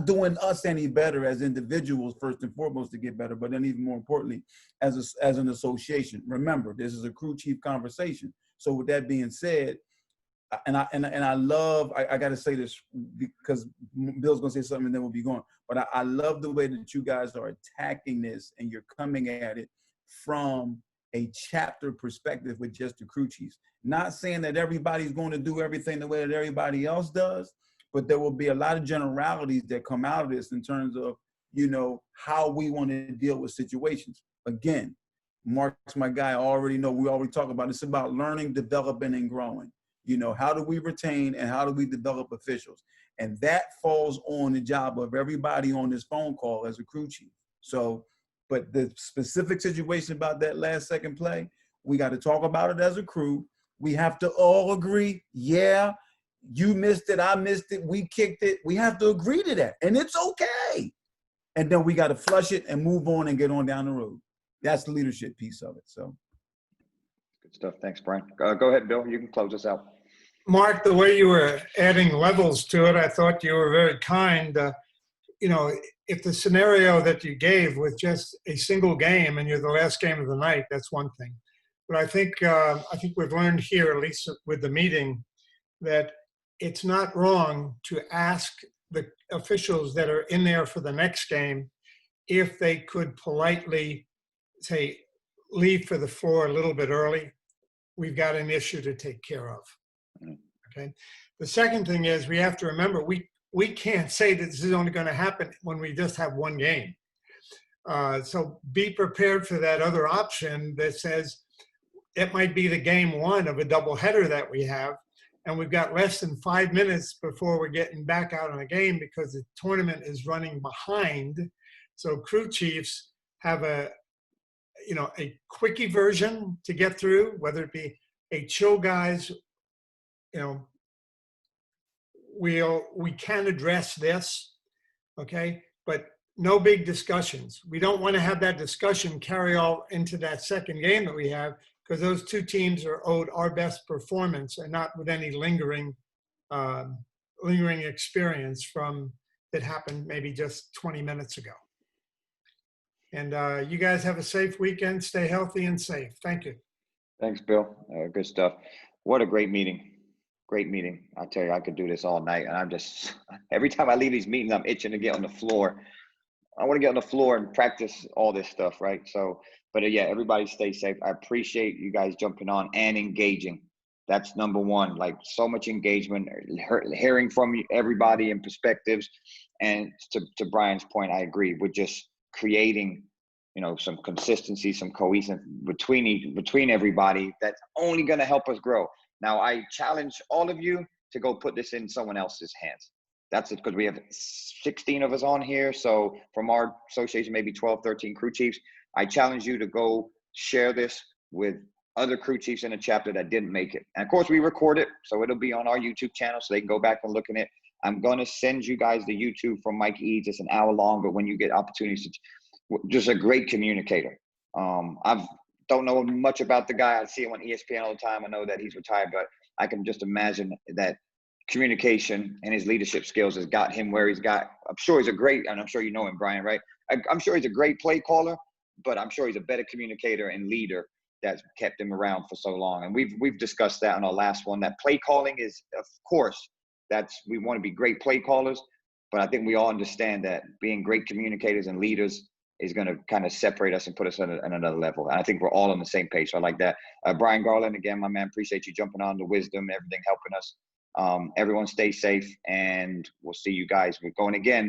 doing us any better as individuals, first and foremost, to get better, but then even more importantly, as an association. Remember, this is a crew chief conversation. So with that being said, and I love, I got to say this because Bill's going to say something and then we'll be going, but I love the way that you guys are attacking this and you're coming at it from a chapter perspective with just the crew chiefs. Not saying that everybody's going to do everything the way that everybody else does, but there will be a lot of generalities that come out of this in terms of, how we want to deal with situations. Again, Mark's my guy. I already know, we already talk about it. It's about learning, developing, and growing. How do we retain and how do we develop officials? And that falls on the job of everybody on this phone call as a crew chief. So, but the specific situation about that last second play, we got to talk about it as a crew. We have to all agree, yeah, you missed it, I missed it, we kicked it. We have to agree to that, and it's okay. And then we got to flush it and move on and get on down the road. That's the leadership piece of it. So, good stuff. Thanks, Brian. Go ahead, Bill. You can close us out. Mark, the way you were adding levels to it, I thought you were very kind. If the scenario that you gave with just a single game and you're the last game of the night, that's one thing. But I think we've learned here, at least with the meeting, that it's not wrong to ask the officials that are in there for the next game if they could politely say, leave for the floor a little bit early. We've got an issue to take care of. Okay. The second thing is we have to remember we can't say that this is only going to happen when we just have one game. So be prepared for that other option that says it might be the game 1 of a doubleheader that we have, and we've got less than 5 minutes before we're getting back out on the game because the tournament is running behind. So crew chiefs have a quickie version to get through, whether it be a chill guys, we can address this, okay? But no big discussions. We don't want to have that discussion carry all into that second game that we have, because those 2 teams are owed our best performance and not with any lingering experience from that happened maybe just 20 minutes ago. And you guys have a safe weekend. Stay healthy and safe. Thank you. Thanks, Bill. Good stuff. What a great meeting. Great meeting. I tell you, I could do this all night. And I'm just, every time I leave these meetings, I'm itching to get on the floor. I want to get on the floor and practice all this stuff, right? So, but yeah, everybody stay safe. I appreciate you guys jumping on and engaging. That's number one. Like, so much engagement, hearing from everybody and perspectives. And to Brian's point, I agree. We're just creating, you know, some consistency, some cohesion between everybody. That's only going to help us grow. Now, I challenge all of you to go put this in someone else's hands. That's it, because we have 16 of us on here. So from our association, maybe 12, 13 crew chiefs. I challenge you to go share this with other crew chiefs in a chapter that didn't make it. And of course, we record it, so it'll be on our YouTube channel, so they can go back and look at it. I'm going to send you guys the YouTube from Mike Eads. It's an hour long, but when you get opportunities, just a great communicator. I don't know much about the guy. I see him on ESPN all the time. I know that he's retired, but I can just imagine that communication and his leadership skills has got him where he's got. I'm sure he's a great, and I'm sure you know him, Brian, right? I'm sure he's a great play caller, but I'm sure he's a better communicator and leader that's kept him around for so long. And we've discussed that in our last one, that play calling is, of course, we want to be great play callers, but I think we all understand that being great communicators and leaders is going to kind of separate us and put us on another level. And I think we're all on the same page. So I like that. Brian Garland, again, my man, appreciate you jumping on, the wisdom, everything helping us. Everyone stay safe, and we'll see you guys. We're going again